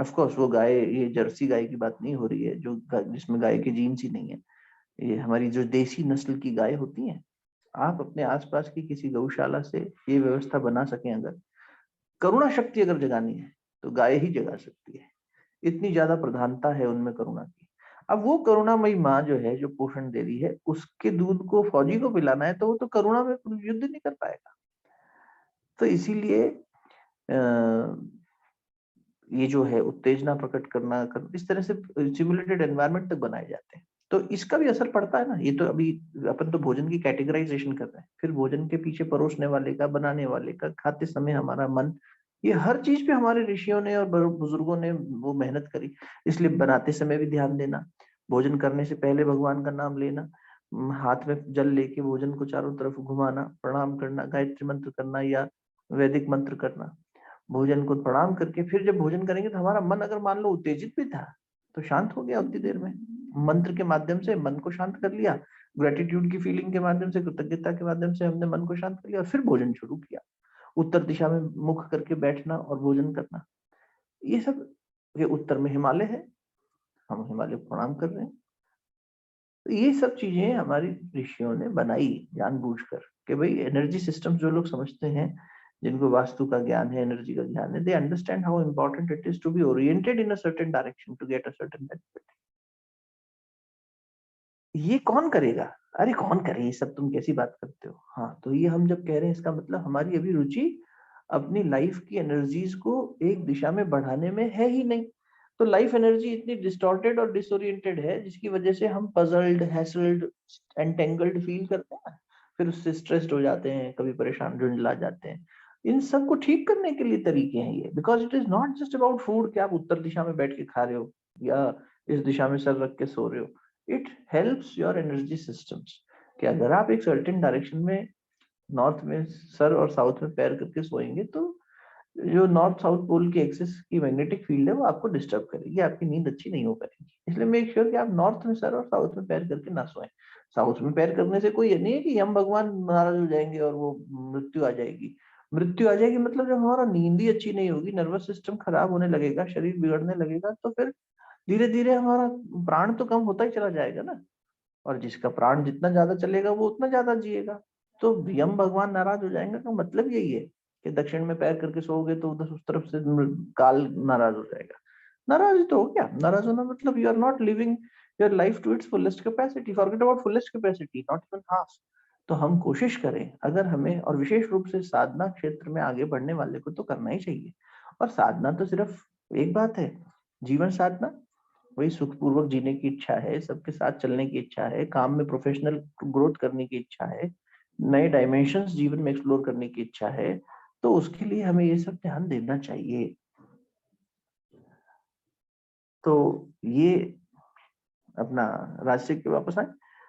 ऑफ कोर्स वो गाय, ये जर्सी गाय की बात नहीं हो रही है जो जिसमें गाय के जीन्स ही नहीं है। ये हमारी जो देसी नस्ल की गाय होती हैं, आप अपने आसपास की किसी गौशाला से ये व्यवस्था बना सकें, अगर करुणा शक्ति अगर जगानी है तो गाय ही जगा सकती है। इतनी ज्यादा प्रधानता है उनमें करुणा की। अब वो करुणामयी माँ जो है, जो पोषण दे रही है, उसके दूध को फौजी को पिलाना है तो वो तो करुणा में युद्ध नहीं कर पाएगा। तो इसीलिए ये जो है उत्तेजना प्रकट करना इस तरह से सिमुलेटेड एनवायरनमेंट तक बनाए जाते हैं। तो इसका भी असर पड़ता है ना। ये तो अभी अपन तो भोजन की कैटेगराइजेशन कर रहे हैं, फिर भोजन के पीछे परोसने वाले का, बनाने वाले का, खाते समय हमारा मन, ये हर चीज पे हमारे ऋषियों ने और बुजुर्गों ने वो मेहनत करी। इसलिए बनाते समय भी ध्यान देना, भोजन करने से पहले भगवान का नाम लेना, हाथ में जल लेके भोजन को चारों तरफ घुमाना, प्रणाम करना, गायत्री मंत्र करना या वैदिक मंत्र करना। भोजन को प्रणाम करके फिर जब भोजन करेंगे तो हमारा मन अगर मान लो उत्तेजित भी था तो शांत हो गया उतनी देर में। मंत्र के माध्यम से मन को शांत कर लिया, ग्रेटिट्यूड की फीलिंग के माध्यम से, कृतज्ञता के माध्यम से हमने मन को शांत कर लिया और फिर भोजन शुरू किया। उत्तर दिशा में मुख करके बैठना और भोजन करना, ये सब, ये उत्तर में हिमालय है, हम हिमालय को प्रणाम कर रहे हैं। तो ये सब चीजें हमारी ऋषियों ने बनाई जानबूझकर कि भाई एनर्जी सिस्टम, जो लोग समझते हैं, जिनको वास्तु का ज्ञान है, एनर्जी का ज्ञान है, they understand how important it is to be oriented in a certain direction to get a certain benefit. ये कौन करेगा? अरे कौन करे ये सब, तुम कैसी बात करते हो? हाँ, तो ये हम जब कह रहे हैं इसका मतलब हमारी अभी रुचि अपनी लाइफ की एनर्जीज को एक दिशा में बढ़ाने में है ही नहीं। तो लाइफ एनर्जी इतनी डिस्टॉर्टेड और डिसोरिएंटेड है जिसकी वजह से हम पजल्ड, हैसल्ड, एंटेंगल्ड फील करते हैं, फिर उससे स्ट्रेस्ड हो जाते हैं, कभी परेशान झुंझला जाते हैं। इन सब को ठीक करने के लिए तरीके हैं ये, because it is not just about food कि आप उत्तर दिशा में बैठ के खा रहे हो या इस दिशा में सर रख के सो रहे हो। It helps your energy systems कि अगर आप एक सर्टेन डायरेक्शन में, नॉर्थ में सर और साउथ में पैर करके सोएंगे तो जो नॉर्थ साउथ पोल की एक्सिस की मैग्नेटिक फील्ड है वो आपको डिस्टर्ब करेगी, आपकी नींद अच्छी नहीं हो पाएगी। इसलिए मेक श्योर कि आप नॉर्थ में सर और साउथ में पैर करके ना सोएं। साउथ में पैर करने से कोई ये नहीं है कि यम भगवान नाराज हो जाएंगे और वो मृत्यु आ जाएगी। मृत्यु आ जाएगी मतलब जब हमारा नींद ही अच्छी नहीं होगी, नर्वस सिस्टम खराब होने लगेगा, शरीर बिगड़ने लगेगा, तो फिर धीरे धीरे हमारा प्राण तो कम होता ही चला जाएगा ना। और जिसका प्राण जितना ज्यादा चलेगा वो उतना ज्यादा जिएगा। तो यम भगवान नाराज हो जाएंगे का मतलब यही है कि दक्षिण में पैर करके सोओगे तो उधर उस तरफ से काल नाराज हो जाएगा। नाराज तो हो गया, नाराज होना मतलब you are not living your life to its fullest capacity. Forget about fullest capacity, not even half. तो हम कोशिश करें, अगर हमें, और विशेष रूप से साधना क्षेत्र में आगे बढ़ने वाले को तो करना ही चाहिए। और साधना तो सिर्फ एक बात है, जीवन साधना, वही सुखपूर्वक जीने की इच्छा है, सबके साथ चलने की इच्छा है, काम में प्रोफेशनल ग्रोथ करने की इच्छा है, नए डायमेंशंस जीवन में एक्सप्लोर करने की इच्छा है, तो उसके लिए हमें ये सब ध्यान देना चाहिए। तो ये अपना राजसिक पे वापस आए।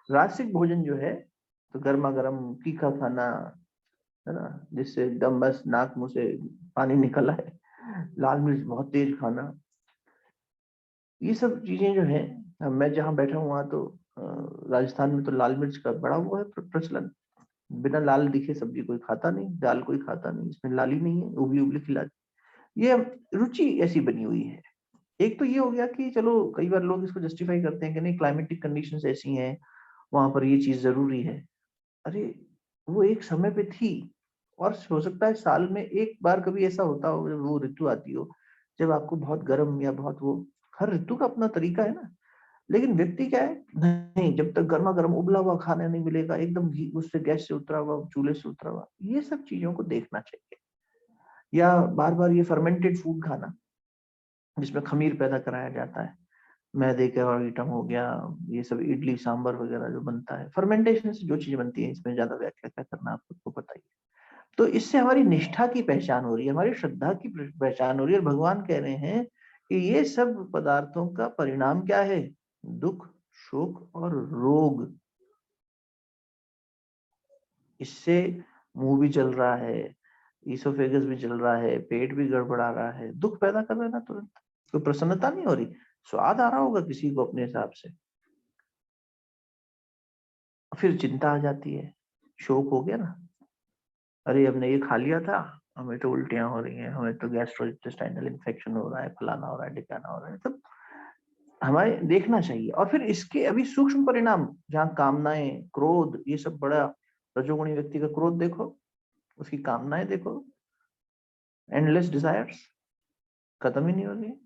राजसिक भोजन जो है तो गर्मा गर्म तीखा खाना, है ना, जिससे एकदम बस नाक मुंह से पानी निकल आए, लाल मिर्च बहुत तेज खाना, ये सब चीजें जो है, मैं जहाँ बैठा हूँ वहाँ तो राजस्थान में तो लाल मिर्च का बड़ा वो है प्रचलन। बिना लाल दिखे सब्जी कोई खाता नहीं, दाल कोई खाता नहीं, इसमें लाल ही नहीं है, उबली उबली खिला दी। ये रुचि ऐसी बनी हुई है। एक तो ये हो गया कि चलो कई बार लोग इसको जस्टिफाई करते हैं कि नहीं क्लाइमेटिक कंडीशंस ऐसी हैं, वहां पर ये चीज जरूरी है। अरे वो एक समय पे थी, और हो सकता है साल में एक बार कभी ऐसा होता हो, जब वो ऋतु आती हो जब आपको बहुत गर्म या बहुत वो, हर ऋतु का अपना तरीका है ना। लेकिन व्यक्ति क्या है, नहीं जब तक गर्मा गर्म उबला हुआ खाना नहीं मिलेगा, एकदम घी उससे गैस से उतरा हुआ, चूल्हे से उतरा हुआ, ये सब चीजों को देखना चाहिए। या बार बार ये फर्मेंटेड फूड खाना जिसमें खमीर पैदा कराया जाता है, मैदे का आइटम हो गया, ये सब इडली सांबर वगैरह जो बनता है फर्मेंटेशन से जो चीज बनती है, इसमें ज्यादा व्याख्या क्या करना, आपको पता ही है। तो इससे हमारी निष्ठा की पहचान हो रही है, हमारी श्रद्धा की पहचान हो रही है। और भगवान कह रहे हैं कि ये सब पदार्थों का परिणाम क्या है? दुख, शोक और रोग। इससे मुंह भी जल रहा है, ईसोफेगस भी जल रहा है, पेट भी गड़बड़ा रहा है, दुख पैदा कर रहा है ना तुरंत। कोई प्रसन्नता नहीं हो रही, स्वाद आ रहा होगा किसी को अपने हिसाब से, फिर चिंता आ जाती है, शोक हो गया ना, अरे हमने ये खा लिया था, हमें तो उल्टियां हो रही हैं, हमें तो गैस्ट्रोइंटेस्टाइनल इन्फेक्शन हो रहा है, फलाना हो रहा है, ढिकाना हो रहा है। तो हमें देखना चाहिए। और फिर इसके अभी सूक्ष्म परिणाम, जहाँ कामनाएं, क्रोध, ये सब बड़ा, रजोगुणी व्यक्ति का क्रोध देखो, उसकी कामनाएं देखो, एंडलेस डिजायर्स, खत्म ही नहीं हो रही।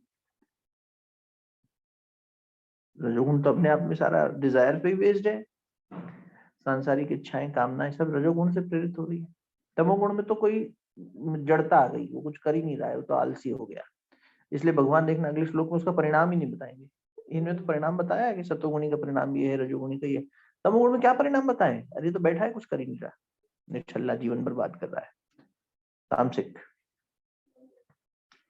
रजोगुण तो अपने आप में सारा डिजायर पे ही बेस्ड है, सांसारिक इच्छाएं, कामनाएं सब रजोगुण से प्रेरित हो रही है। तमोगुण में तो कोई जड़ता आ गई, वो कुछ कर ही नहीं रहा है, वो तो आलसी हो गया। इसलिए भगवान देखना अगले श्लोक में उसका परिणाम ही नहीं बताएंगे। इनमें तो परिणाम बताया है कि सतोगुणी का परिणाम ये है, रजोगुणी का ये। तमोगुण में क्या परिणाम बताए? अरे तो बैठा है, कुछ कर ही नहीं रहा, निठल्ला जीवन बर्बाद कर रहा है, तामसिक।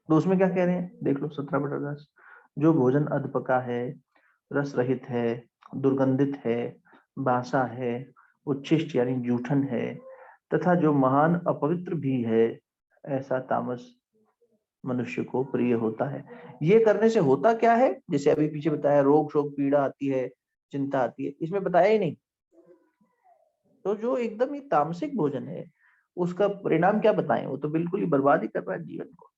तो उसमें क्या कह रहे हैं देख लो, 17/10। जो भोजन अधपका है, रस रहित है, दुर्गंधित है, बासा है, उच्छिष्ट यानी जूठन है, तथा जो महान अपवित्र भी है, ऐसा तामस मनुष्य को प्रिय होता है। ये करने से होता क्या है? जैसे अभी पीछे बताया, रोग शोक पीड़ा आती है, चिंता आती है, इसमें बताया ही नहीं। तो जो एकदम ही तामसिक भोजन है, उसका परिणाम क्या बताएं? वो तो बिल्कुल ही बर्बाद ही कर रहा है जीवन को।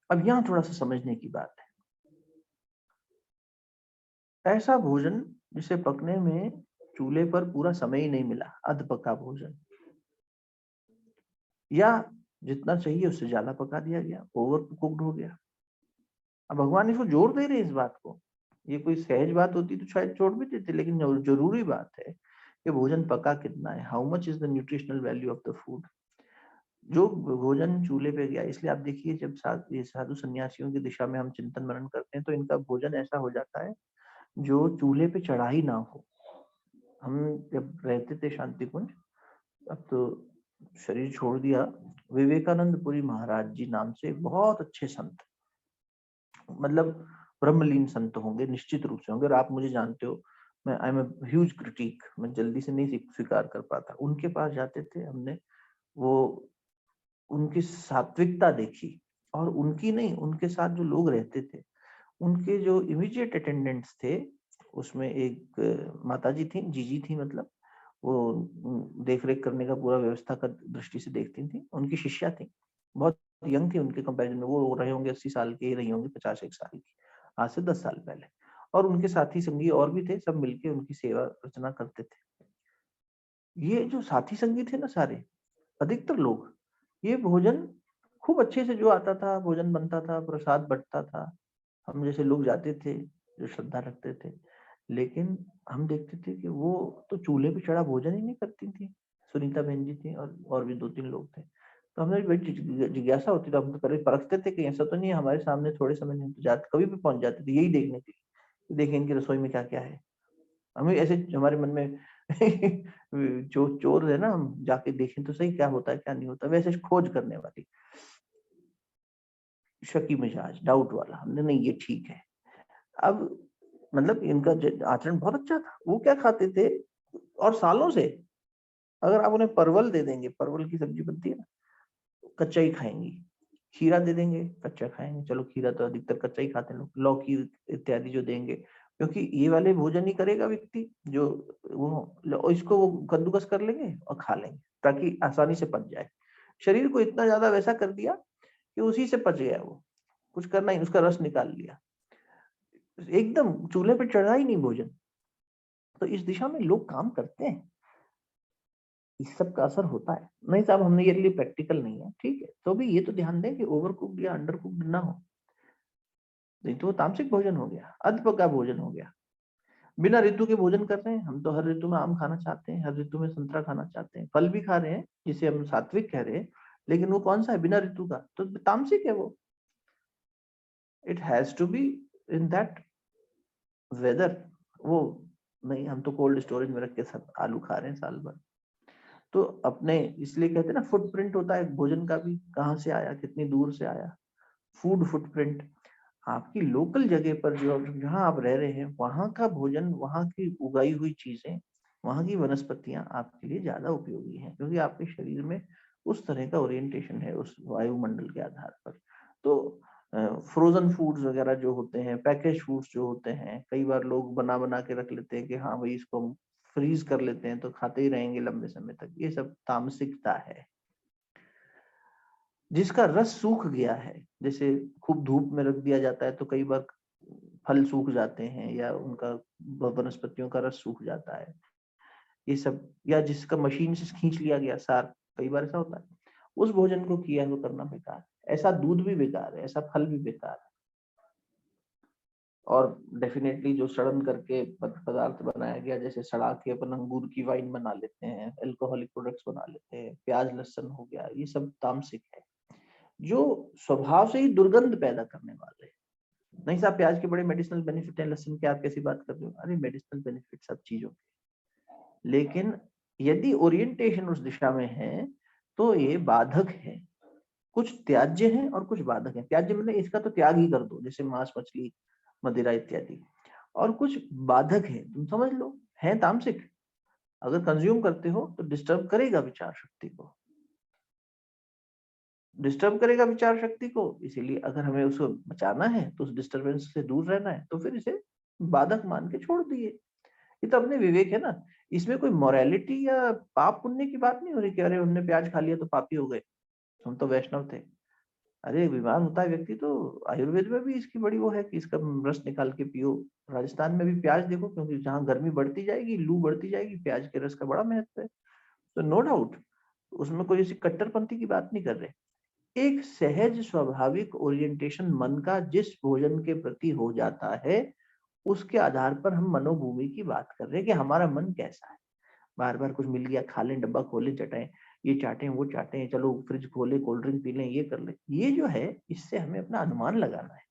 अब यहाँ थोड़ा सा समझने की बात है। ऐसा भोजन जिसे पकने में चूल्हे पर पूरा समय ही नहीं मिला, अधपका भोजन, या जितना चाहिए उससे ज्यादा पका दिया गया, ओवर कुक्ड हो गया। अब भगवान इसको जोर दे रहे हैं इस बात को। ये कोई सहज बात होती तो शायद छोड़ भी देते, लेकिन जरूरी बात है कि भोजन पका कितना है, how much is the nutritional value of the food. जो भोजन चूल्हे पे गया, इसलिए आप देखिए जब साधु सन्यासियों की दिशा में हम चिंतन मनन करते हैं तो इनका भोजन ऐसा हो जाता है जो चूल्हे पे चढ़ा ही ना हो। हम जब रहते थे शांति कुंज, अब तो शरीर छोड़ दिया, विवेकानंद पुरी महाराज जी नाम से बहुत अच्छे संत, मतलब ब्रह्मलीन संत होंगे, निश्चित रूप से होंगे, और आप मुझे जानते हो, मैं आई एम ह्यूज क्रिटिक, मैं जल्दी से नहीं स्वीकार कर पाता। उनके पास जाते थे हमने, वो उनकी सात्विकता देखी, और उनकी नहीं, उनके साथ जो लोग रहते थे, उनके जो इमीडिएट अटेंडेंट्स थे, उसमें एक माता जी थी, जीजी थी, मतलब वो देख रेख करने का पूरा व्यवस्था का दृष्टि से देखती थी। उनकी शिष्या थी, बहुत यंग थी उनके कंपैरिजन में, वो रहे होंगे 80 साल के, रही होंगी 50 साल की, आज से 10 साल पहले। और उनके साथी संगी और भी थे, सब मिलके उनकी सेवा अर्चना करते थे। ये जो साथी संगी थे ना सारे, अधिकतर लोग, ये भोजन खूब अच्छे से जो आता था, भोजन बनता था, प्रसाद बंटता था, हम जैसे लोग जाते थे जो श्रद्धा रखते थे, लेकिन हम देखते थे कि वो तो चूल्हे पे चढ़ा भोजन ही नहीं करती थी। सुनीता बहन जी थी, और भी 2-3 लोग थे। तो हमें बड़ी जिज्ञासा होती थी, हम तो कभी परखते थे कि ऐसा तो नहीं है हमारे सामने थोड़े समय नहीं, तो जाते कभी भी पहुंच जाते थे यही देखने के लिए, देखें इनकी रसोई में क्या क्या है। हमें ऐसे हमारे मन में जो चोर है ना, हम जाके देखें तो सही क्या होता है क्या नहीं होता, वैसे खोज करने वाली शकी मिजाज, डाउट वाला, हमने नहीं ये ठीक है। अब मतलब इनका आचरण बहुत अच्छा था। वो क्या खाते थे, और सालों से अगर आप उन्हें परवल दे देंगे, परवल की सब्जी बनती है ना, कच्चा ही खाएंगी। खीरा दे देंगे, कच्चा खाएंगे, चलो खीरा तो अधिकतर कच्चा ही खाते हैं लोग, लौकी इत्यादि जो देंगे, क्योंकि ये वाले भोजन ही करेगा व्यक्ति जो वो इसको वो कद्दूकस कर लेंगे और खा लेंगे ताकि आसानी से पच जाए। शरीर को इतना ज्यादा वैसा कर दिया कि उसी से पच गया, वो कुछ करना ही, उसका रस निकाल लिया, एकदम चूल्हे पे चढ़ा ही नहीं भोजन। तो इस दिशा में लोग काम करते हैं, इस सब का असर होता है। नहीं साहब हमने ये लिए प्रैक्टिकल नहीं है, ठीक है, तो भी ये तो ध्यान दें कि ओवर कुक्ड या अंडर कुक्ड ना हो, नहीं तो वो तामसिक भोजन हो गया, अधपका भोजन हो गया। बिना ऋतु के भोजन कर रहे हैं, हम तो हर ऋतु में आम खाना चाहते हैं, हर ऋतु में संतरा खाना चाहते हैं, फल भी खा रहे हैं जिसे हम सात्विक कह रहे हैं, लेकिन वो कौन सा है? बिना ऋतु का, तो तामसिक है वो। It has to be in that weather. वो नहीं, हम तो कोल्ड स्टोरेज में रख के सब आलू खा रहे हैं साल भर। तो अपने, इसलिए कहते हैं ना, फुटप्रिंट होता है भोजन का भी, कहाँ से आया, कितनी दूर से आया, फूड फुटप्रिंट। आपकी लोकल जगह पर जो जहाँ आप रह रहे हैं, वहां का भोजन, वहां की उगाई हुई चीजें, वहां की वनस्पतियां आपके लिए ज्यादा उपयोगी हैं, क्योंकि आपके शरीर में उस तरह का ओरिएंटेशन है उस वायुमंडल के आधार पर। तो फ्रोजन फूड्स वगैरह जो होते हैं, पैकेज फूड्स जो होते हैं, कई बार लोग बना बना के रख लेते हैं कि हाँ भाई इसको हम फ्रीज कर लेते हैं तो खाते ही रहेंगे लंबे समय तक, ये सब तामसिकता है। जिसका रस सूख गया है, जैसे खूब धूप में रख दिया जाता है तो कई बार फल सूख जाते हैं, या उनका वनस्पतियों का रस सूख जाता है, ये सब, या जिसका मशीन से खींच लिया गया सार, कई बार ऐसा होता है। उस भोजन को किया हुआ करना बेकार है। ऐसा दूध भी बेकार है, ऐसा फल भी बेकार है। और डेफिनेटली जो सड़न करके पदार्थ बनाया गया, जैसे सड़ा के अपन अंगूर की वाइन बना लेते हैं, अल्कोहलिक प्रोडक्ट्स बना लेते हैं, प्याज लहसुन हो गया, ये सब तामसिक है, जो स्वभाव से ही दुर्गंध पैदा करने वाले हैं। नहीं साहब प्याज के बड़े मेडिसिनल बेनिफिट हैं, लहसुन के आप कैसी बात कर रहे हो? अरे मेडिसिनल बेनिफिट सब चीजों के, लेकिन यदि ओरिएंटेशन उस दिशा में है तो ये बाधक है। कुछ त्याज्य हैं और कुछ बाधक हैं। त्याज्य मतलब इसका तो त्याग ही कर दो, जैसे मांस मछली मदिरा इत्यादि। और कुछ बाधक है, तुम समझ लो, है तामसिक। अगर कंज्यूम करते हो तो डिस्टर्ब करेगा विचार शक्ति को, डिस्टर्ब करेगा विचार शक्ति को। इसीलिए अगर हमें उसको बचाना है तो उस डिस्टर्बेंस से दूर रहना है तो फिर इसे बाधक मान के छोड़ दिए। ये तो अपने विवेक है ना, इसमें कोई मोरालिटी या पाप पुण्य की बात नहीं हो रही कि अरे हमने प्याज खा लिया तो पापी हो गए, हम तो वैष्णव थे। अरे बीमार होता है व्यक्ति तो आयुर्वेद में भी इसकी बड़ी वो है कि इसका रस निकाल के पियो। राजस्थान में भी प्याज देखो, क्योंकि जहाँ गर्मी बढ़ती जाएगी, लू बढ़ती जाएगी, प्याज के रस का बड़ा महत्व है। तो नो डाउट उसमें कोई ऐसी कट्टरपंथी की बात नहीं कर रहे। एक सहज स्वाभाविक ओरिएंटेशन मन का जिस भोजन के प्रति हो जाता है, उसके आधार पर हम मनोभूमि की बात कर रहे हैं कि हमारा मन कैसा है। बार बार कुछ मिल गया खा लें, डब्बा खोले चटाएं, ये चाटें वो चाटें, चलो फ्रिज खोले कोल्ड ड्रिंक पी लें, ये कर लें, ये जो है इससे हमें अपना अनुमान लगाना है।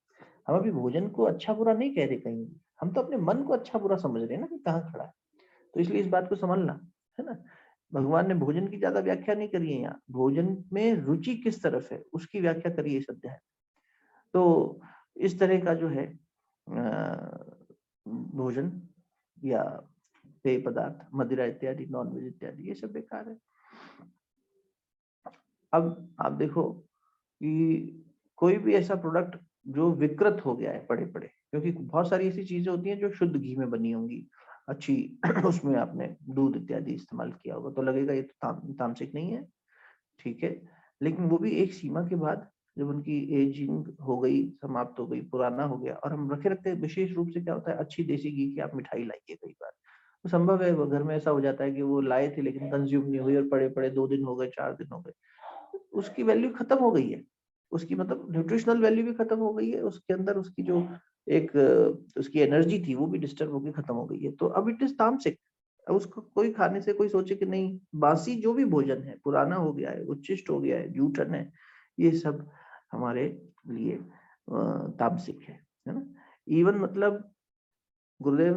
हम अभी भोजन को अच्छा बुरा नहीं कह रहे कहीं, हम तो अपने मन को अच्छा बुरा समझ रहे हैं ना कि कहाँ खड़ा है। तो इसलिए इस बात को समझना है ना। भगवान ने भोजन की ज्यादा व्याख्या नहीं करी है यहाँ, भोजन में रुचि किस तरफ है उसकी व्याख्या करी है इस अध्याय। तो इस तरह का जो है भोजन या पेय पदार्थ मदिरा इत्यादि, नॉनवेज इत्यादि, ये सब बेकार है। अब आप देखो कि कोई भी ऐसा प्रोडक्ट जो विकृत हो गया है पड़े पड़े, क्योंकि बहुत सारी ऐसी चीजें होती हैं जो शुद्ध घी में बनी होंगी अच्छी उसमें आपने दूध इत्यादि इस्तेमाल किया होगा तो लगेगा ये तो तामसिक नहीं है, ठीक है। लेकिन वो भी एक सीमा के बाद, जब उनकी एजिंग हो गई, समाप्त हो गई, पुराना हो गया, और हम रखे रखते हैं। विशेष रूप से क्या होता है, अच्छी देसी घी की आप मिठाई लाइए कई बार, तो संभव है वो घर में ऐसा हो जाता है कि वो लाए थे लेकिन कंज्यूम नहीं हुई और पड़े पड़े 2 दिन हो गए, 4 दिन हो गए, उसकी वैल्यू खत्म हो गई है। उसकी मतलब न्यूट्रिशनल वैल्यू भी खत्म हो गई है, उसके अंदर उसकी जो एक उसकी एनर्जी थी वो भी डिस्टर्ब होकर खत्म हो गई है। तो अब इट इज तामसिक। उसको कोई खाने से कोई सोचे कि नहीं, बासी जो भी भोजन है पुराना हो गया है, उच्छिष्ट हो गया है, जूठन है, ये सब हमारे लिए तामसिक है ना। इवन मतलब गुरुदेव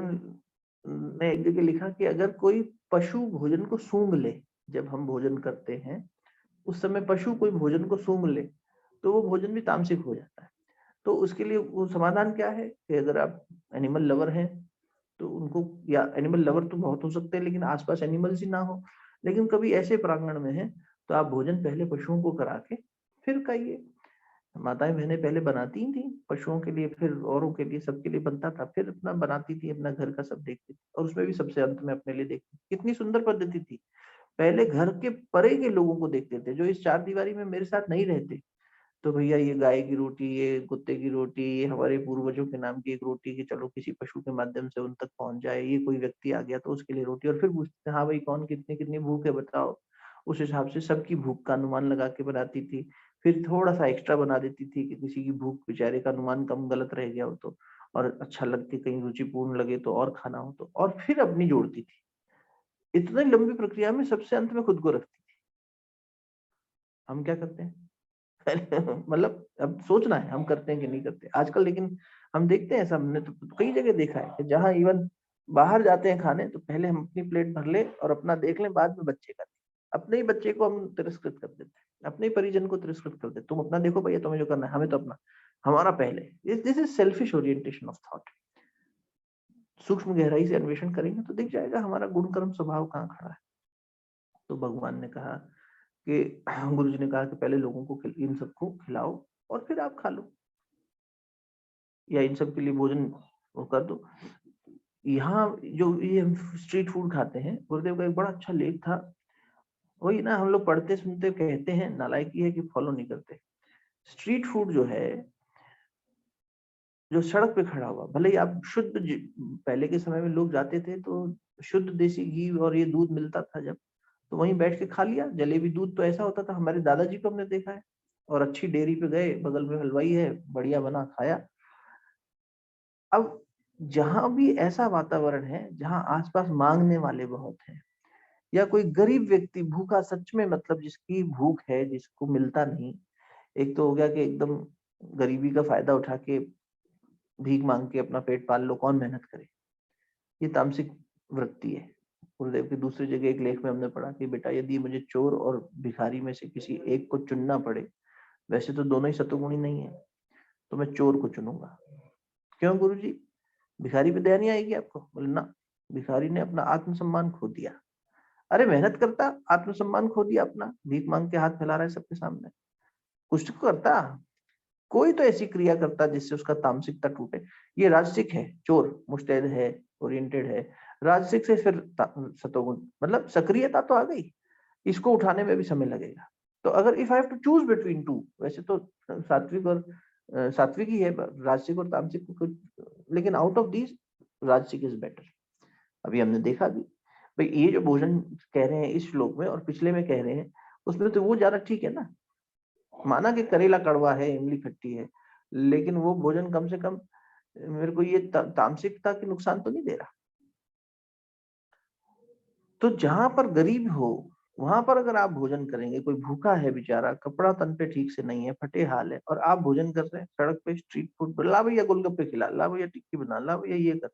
ने एक जगह लिखा कि अगर कोई पशु भोजन को सूंघ ले, जब हम भोजन करते हैं उस समय पशु कोई भोजन को सूंघ ले तो वो भोजन भी तामसिक हो जाता है। तो उसके लिए वो समाधान क्या है कि अगर आप एनिमल लवर हैं तो उनको, या एनिमल लवर तो बहुत हो सकते हैं लेकिन आसपास एनिमल्स ही ना हो, लेकिन कभी ऐसे प्रांगण में है तो आप भोजन पहले पशुओं को करा के फिर खाइए। माताएं बहनें पहले बनाती थी पशुओं के लिए, फिर औरों के लिए, सबके लिए बनता था, फिर अपना बनाती थी, अपना घर का सब देखती थी, और उसमें भी सबसे अंत में अपने लिए देखती। कितनी सुंदर पद्धति थी। पहले घर के परे के लोगों को देखते थे जो इस चार दीवारी में मेरे साथ नहीं रहते। तो भैया ये गाय की रोटी, ये कुत्ते की रोटी, ये हमारे पूर्वजों के नाम की एक रोटी, कि चलो किसी पशु के माध्यम से उन तक पहुंच जाए। ये कोई व्यक्ति आ गया तो उसके लिए रोटी, और फिर पूछते थे हाँ भाई कौन कितनी कितनी भूख है बताओ। उस हिसाब से सबकी भूख का अनुमान लगा के बनाती थी। फिर थोड़ा सा एक्स्ट्रा बना देती थी कि किसी की भूख बेचारे का अनुमान कम गलत रह गया हो तो, और अच्छा लगती कहीं रुचिपूर्ण लगे तो और खाना हो तो, और फिर अपनी जोड़ती थी। इतनी लंबी प्रक्रिया में सबसे अंत में खुद को रखती थी। हम क्या करते हैं मतलब अब सोचना है हम करते हैं कि नहीं करते आजकल। लेकिन हम देखते हैं ऐसा, हमने तो कई जगह देखा है कि जहाँ इवन बाहर जाते हैं खाने तो पहले हम अपनी प्लेट भर ले और अपना देख लें, बाद में बच्चे का। अपने ही बच्चे को हम तिरस्कृत कर देते हैं, अपने ही परिजन को तिरस्कृत कर देते, तुम अपना देखो भैया, तुम्हें जो करना है, हमें तो अपना, हमारा पहले। This is selfish orientation of thought. सूक्ष्म गहराई से अन्वेषण करेंगे तो दिख जाएगा हमारा गुण कर्म स्वभाव कहाँ खड़ा है। तो भगवान ने कहा कि गुरु जी ने कहा कि पहले लोगों को इन सबको खिलाओ और फिर आप खा लो, या इन सब के लिए भोजन वो कर दो। यहाँ जो ये हम स्ट्रीट फूड खाते हैं, गुरुदेव का एक बड़ा अच्छा लेख था। वही ना, हम लोग पढ़ते सुनते कहते हैं, नालायकी है कि फॉलो नहीं करते। स्ट्रीट फूड जो है, जो सड़क पे खड़ा हुआ, भले ही आप शुद्ध, पहले के समय में लोग जाते थे तो शुद्ध देसी घी और ये दूध मिलता था, जब तो वहीं बैठ के खा लिया। जलेबी दूध तो ऐसा होता था, हमारे दादाजी को हमने देखा है, और अच्छी डेयरी पे गए, बगल में हलवाई है, बढ़िया बना खाया। अब जहां भी ऐसा वातावरण है जहां आसपास मांगने वाले बहुत हैं, या कोई गरीब व्यक्ति भूखा, सच में मतलब जिसकी भूख है, जिसको मिलता नहीं, एक तो हो गया कि एकदम गरीबी का फायदा उठा के भीख मांग के अपना पेट पाल लो, कौन मेहनत करे, ये तामसिक वृत्ति है। गुरुदेव की दूसरी जगह एक लेख में हमने पढ़ा कि बेटा यदि मुझे चोर और भिखारी में से किसी एक को चुनना पड़े, वैसे तो दोनों ही सतोगुणी नहीं है, तो मैं चोर को चुनूंगा। क्यों गुरुजी, भिखारी पे दया नहीं आएगी आपको? बोले ना, भिखारी ने अपना आत्मसम्मान खो दिया। अरे मेहनत करता, आत्मसम्मान खो दिया अपना, भीख मांग के हाथ फैला रहा है सबके सामने, कुछ तो करता, कोई तो ऐसी क्रिया करता जिससे उसका तामसिकता टूटे। ये राजसिक है, चोर मुस्तैद है, ओरिएंटेड है। राजसिक से फिर सतोगुण, मतलब सक्रियता तो आ गई, इसको उठाने में भी समय लगेगा। तो अगर if I have to choose between two, वैसे तो सात्विक और सात्विक ही है, राजसिक और तामसिक को, लेकिन आउट ऑफ दीज राजसिक इज बेटर। अभी हमने देखा भी भाई, ये जो भोजन कह रहे हैं इस श्लोक में और पिछले में कह रहे हैं, उसमें तो वो ज्यादा ठीक है ना। माना कि करेला कड़वा है, इमली खट्टी है, लेकिन वो भोजन कम से कम मेरे को ये तामसिकता की नुकसान तो नहीं दे रहा। तो जहां पर गरीब हो वहां पर अगर आप भोजन करेंगे, कोई भूखा है बेचारा, कपड़ा तन पे ठीक से नहीं है, फटे हाल है, और आप भोजन कर रहे हैं सड़क पे, स्ट्रीट फूड पर, ला भैया गोलगप्पे खिला, ला भैया टिक्की बना, ला भैया ये कर,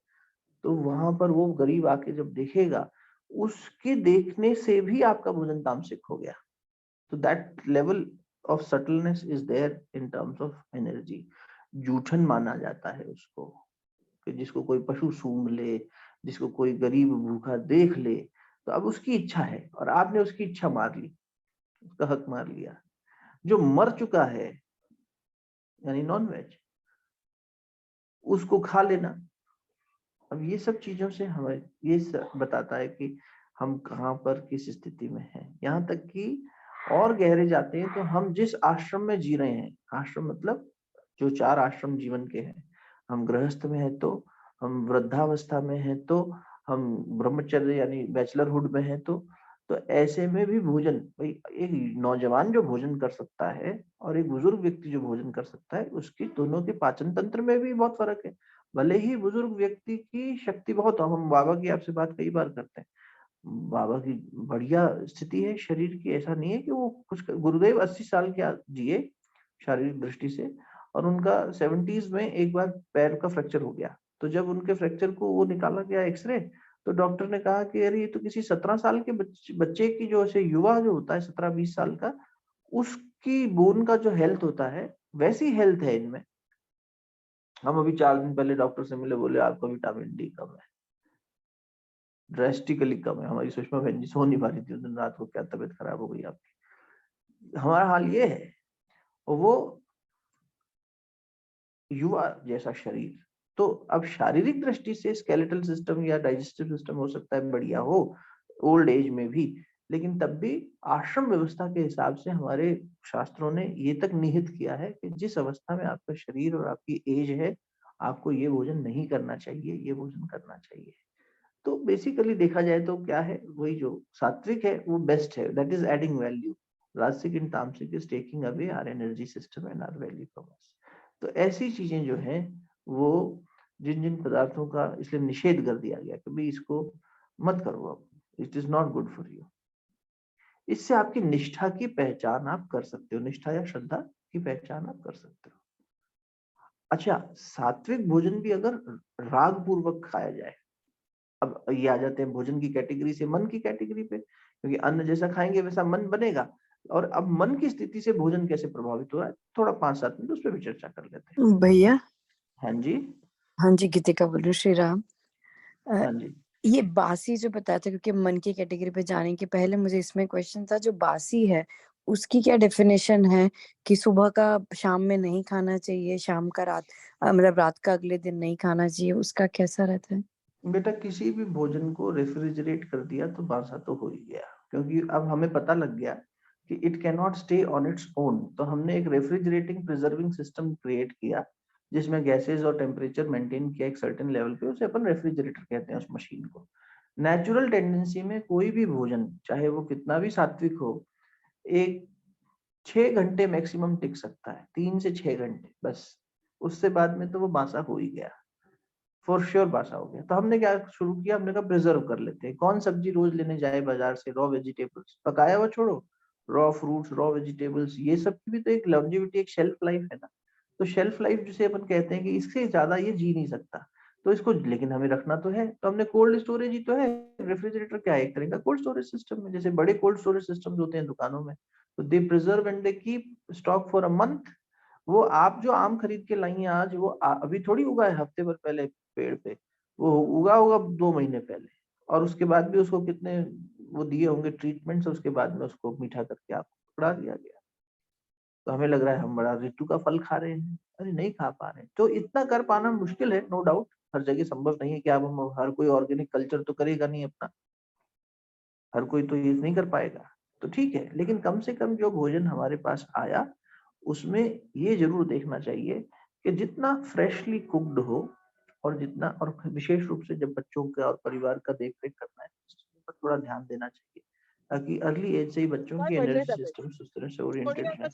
तो वहां पर वो गरीब आके जब देखेगा, उसके देखने से भी आपका भोजन तामसिक हो गया। तो that level of subtleness is there in terms of energy. जूठन माना जाता है उसको, कि जिसको कोई पशु सूंघ ले, जिसको कोई गरीब भूखा देख ले, तो अब उसकी इच्छा है और आपने उसकी इच्छा मार ली, उसका हक मार लिया। जो मर चुका है यानी नॉन वेज, उसको खा लेना। अब ये सब चीजों से हमें ये बताता है कि हम कहाँ पर किस स्थिति में हैं। यहाँ तक कि और गहरे जाते हैं तो हम जिस आश्रम में जी रहे हैं, आश्रम मतलब जो 4 आश्रम जीवन के हैं, हम गृहस्थ में है तो, हम वृद्धावस्था में है तो, हम ब्रह्मचर्य यानी बैचलरहुड में है तो ऐसे में भी भोजन, भाई एक नौजवान जो भोजन कर सकता है और एक बुजुर्ग व्यक्ति जो भोजन कर सकता है, उसकी दोनों के पाचन तंत्र में भी बहुत फर्क है। भले ही बुजुर्ग व्यक्ति की शक्ति बहुत, हम बाबा की आपसे बात कई बार करते हैं, बाबा की बढ़िया स्थिति है शरीर की, ऐसा नहीं है कि वो कुछ, गुरुदेव 80 साल के जिए शारीरिक दृष्टि से, और उनका 70s में एक बार पैर का फ्रैक्चर हो गया। तो जब उनके फ्रैक्चर को वो निकाला गया एक्सरे, तो डॉक्टर ने कहा कि अरे ये तो किसी 17 साल के बच्चे की, जो ऐसे युवा जो होता है 17-20 साल का, उसकी बोन का जो हेल्थ होता है वैसी हेल्थ है इनमें। हम अभी 4 दिन पहले डॉक्टर से मिले, बोले आपका विटामिन डी कम है, ड्रेस्टिकली कम है। हमारी सुषमा बहन जी सो नहीं पा रही थी उस दिन रात को, क्या तबीयत खराब हो गई आपकी। हमारा हाल ये है, और वो युवा जैसा शरीर। तो अब शारीरिक दृष्टि से स्केलेटल सिस्टम या डाइजेस्टिव सिस्टम हो सकता है बढ़िया हो ओल्ड एज में भी, लेकिन तब भी आश्रम व्यवस्था के हिसाब से हमारे शास्त्रों ने ये तक निहित किया है कि जिस अवस्था में आपका शरीर और आपकी एज है, आपको ये भोजन नहीं करना चाहिए, ये भोजन करना चाहिए। तो बेसिकली देखा जाए तो क्या है, वही जो सात्विक है वो बेस्ट है, दैट इज एडिंग वैल्यू। राजसिक एंड तामसिक is taking away our energy system and our value from us. तो ऐसी चीजें जो हैं वो, जिन जिन पदार्थों का इसलिए निषेध कर दिया गया कि भाई इसको मत करो, अब it is not good for you. इससे आपकी निष्ठा की पहचान आप कर सकते हो, निष्ठा या श्रद्धा की पहचान आप कर सकते हो। अच्छा, सात्विक भोजन भी अगर राग पूर्वक खाया जाए, अब ये आ जाते हैं भोजन की कैटेगरी से मन की कैटेगरी पे, क्योंकि अन्न जैसा खाएंगे वैसा मन बनेगा। और अब मन की स्थिति से भोजन कैसे प्रभावित हो रहा है, थोड़ा 5-7 मिनट उस पर भी चर्चा कर लेते हैं।
भैया,
हाँ जी।
हाँ जी, गीतिका बोल रही हूँ, श्री राम।
हाँ जी।
ये बासी जो बताया था, क्योंकि मन की कैटेगरी पे जाने के पहले मुझे इसमें क्वेश्चन था, जो बासी है उसकी क्या डेफिनेशन है कि सुबह का शाम में नहीं खाना चाहिए, शाम का रात मतलब रात का अगले दिन नहीं खाना चाहिए, उसका कैसा रहता है?
बेटा किसी भी भोजन को रेफ्रिजरेट कर दिया तो बासा तो हो ही गया, क्योंकि अब हमें पता लग गया कि it can not stay on its own. तो हमने एक रेफ्रिजरेटिंग प्रिजर्विंग सिस्टम क्रिएट किया, जिसमें गैसेस और टेम्परेचर मेंटेन किया एक सर्टेन लेवल पे, उसे अपन रेफ्रिजरेटर कहते हैं उस मशीन को। नेचुरल टेंडेंसी में कोई भी भोजन चाहे वो कितना भी सात्विक हो, एक 6 घंटे मैक्सिमम टिक सकता है, 3 से 6 घंटे बस। उससे बाद में तो वो बासा हो ही गया, फॉर श्योर बासा हो गया। तो हमने क्या शुरू किया, हमने कहा प्रिजर्व कर लेते हैं। कौन सब्जी रोज लेने जाए बाजार से, रॉ वेजिटेबल्स, पकाया हुआ छोड़ो, रॉ फ्रूट्स, रॉ वेजिटेबल्स, ये सब की भी तो एक लॉन्जेविटी, एक शेल्फ लाइफ है ना। तो शेल्फ लाइफ जिसे अपन कहते हैं कि इससे ज्यादा ये जी नहीं सकता, तो इसको लेकिन हमें रखना तो है, तो हमने कोल्ड स्टोरेज ही तो है। रेफ्रिजरेटर क्या है, एक तरह का कोल्ड स्टोरेज सिस्टम है, जैसे बड़े कोल्ड स्टोरेज सिस्टम होते हैं दुकानों में, तो they preserve and they keep stock for a month. वो आप जो आम खरीद के लाई हैं आज, वो अभी थोड़ी उगा है हफ्ते भर पहले पेड़ पे, वो उगा होगा 2 महीने पहले, और उसके बाद भी उसको कितने वो दिए होंगे ट्रीटमेंट्स, उसके बाद में उसको मीठा करके आपको पकड़ा दिया गया। तो हमें लग रहा है हम बड़ा ऋतु का फल खा रहे हैं, अरे नहीं खा पा रहे हैं। तो इतना कर पाना मुश्किल है, नो डाउट, हर जगह संभव नहीं है कि आप हम हर कोई ऑर्गेनिक कल्चर तो करेगा नहीं अपना, हर कोई तो ये नहीं कर पाएगा। तो ठीक है, लेकिन कम से कम जो भोजन हमारे पास आया उसमें ये जरूर देखना चाहिए कि जितना फ्रेशली कुक्ड हो, और जितना, और विशेष रूप से जब बच्चों का और परिवार का देख रेख करना है, इस चीज पर थोड़ा ध्यान देना चाहिए, ताकि अर्ली एज से ही बच्चों की एनर्जी सिस्टम उस तरह से ओरिएंटेड रहे।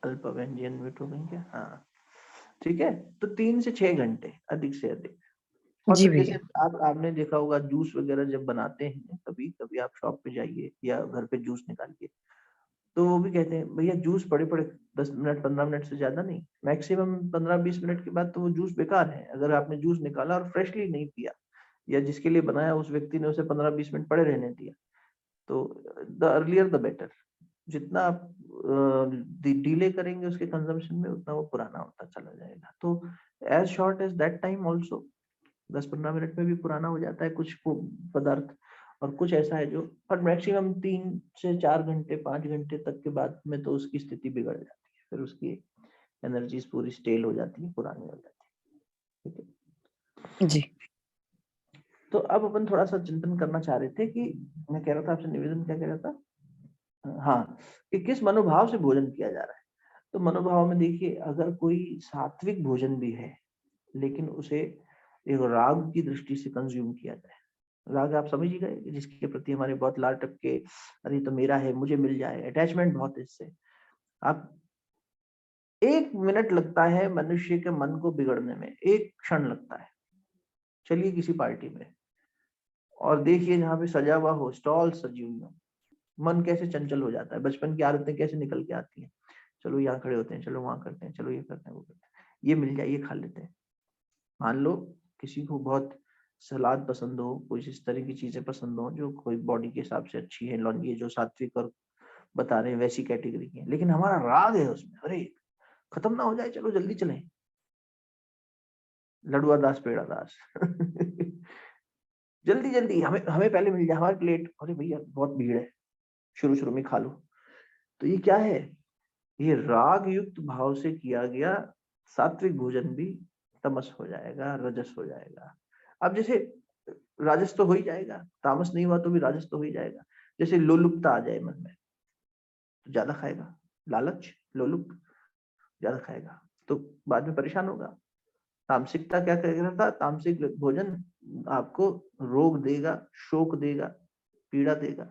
अल्प व्यंजन में तो नहीं क्या, हाँ ठीक है। तो 3 से 6 घंटे अधिक से अधिक। और
जी
फिर जैसे
भैया।
आपने देखा होगा जूस वगैरह जब बनाते हैं, कभी कभी आप शॉप पे जाइए या घर पे जूस निकालिए, तो वो भी कहते हैं भैया जूस पड़े पड़े 10 मिनट 15 मिनट से ज्यादा नहीं, मैक्सिमम 15-20 मिनट के बाद तो वो जूस बेकार है, अगर आपने जूस निकाला और फ्रेशली नहीं पिया, या जिसके लिए बनाया उस व्यक्ति ने उसे 15-20 मिनट पड़े रहने दिया, तो द अर्लियर द बेटर। जितना आप डिले करेंगे उसके कंजम्पशन में, उतना वो पुराना होता चला जाएगा। तो as short as that time also, 10-15 minute में भी पुराना हो जाता है कुछ पदार्थ, और कुछ ऐसा है जो, पर मैक्सिमम 3 से 4 घंटे 5 घंटे तक के बाद में तो उसकी स्थिति बिगड़ जाती है, फिर उसकी एनर्जीज पूरी स्टेल हो जाती है, पुरानी हो जाती है। ठीक है,
जी।
तो अब अपन थोड़ा सा चिंतन करना चाह रहे थे कि मैं कह रहा था आपसे, निवेदन क्या कह रहा था, हाँ, कि किस मनोभाव से भोजन किया जा रहा है। तो मनोभाव में देखिए, अगर कोई सात्विक भोजन भी है लेकिन उसे एक राग की दृष्टि से कंज्यूम किया जाए, राग आप समझ ही गए, जिसके प्रति हमारे बहुत लार टपके, अरे तो मेरा है मुझे मिल जाए, अटैचमेंट बहुत है इससे। आप 1 मिनट लगता है मनुष्य के मन को बिगड़ने में, 1 क्षण लगता है। चलिए किसी पार्टी में और देखिए जहाँ पे सजा हुआ हो, स्टॉल सजी हुई हो, मन कैसे चंचल हो जाता है, बचपन की आदतें कैसे निकल के आती हैं, चलो यहाँ खड़े होते हैं, चलो वहां करते हैं, चलो ये करते हैं वो करते हैं, ये मिल जाए ये खा लेते हैं। मान लो किसी को बहुत सलाद पसंद हो, कुछ इस तरह की चीजें पसंद हो जो कोई बॉडी के हिसाब से अच्छी है, ये जो सात्विक और बता रहे हैं वैसी कैटेगरी की है, लेकिन हमारा राग है उसमें, अरे खत्म ना हो जाए, चलो जल्दी चलें, लडुआ दास पेड़ा दास जल्दी जल्दी हमें हमें पहले मिल जाए हमारी प्लेट, अरे भैया बहुत भीड़ है, शुरू शुरू में खा लो। तो ये क्या है, ये राग युक्त भाव से किया गया सात्विक भोजन भी तमस हो जाएगा, रजस हो जाएगा। अब जैसे राजस तो हो ही जाएगा, तामस नहीं हुआ तो भी राजस तो हो ही जाएगा। जैसे लोलुपता आ जाए मन में तो ज्यादा खाएगा, लालच लोलुप ज्यादा खाएगा तो बाद में परेशान होगा। तामसिकता क्या कह रहा था, तामसिक भोजन आपको रोग देगा, शोक देगा, पीड़ा देगा।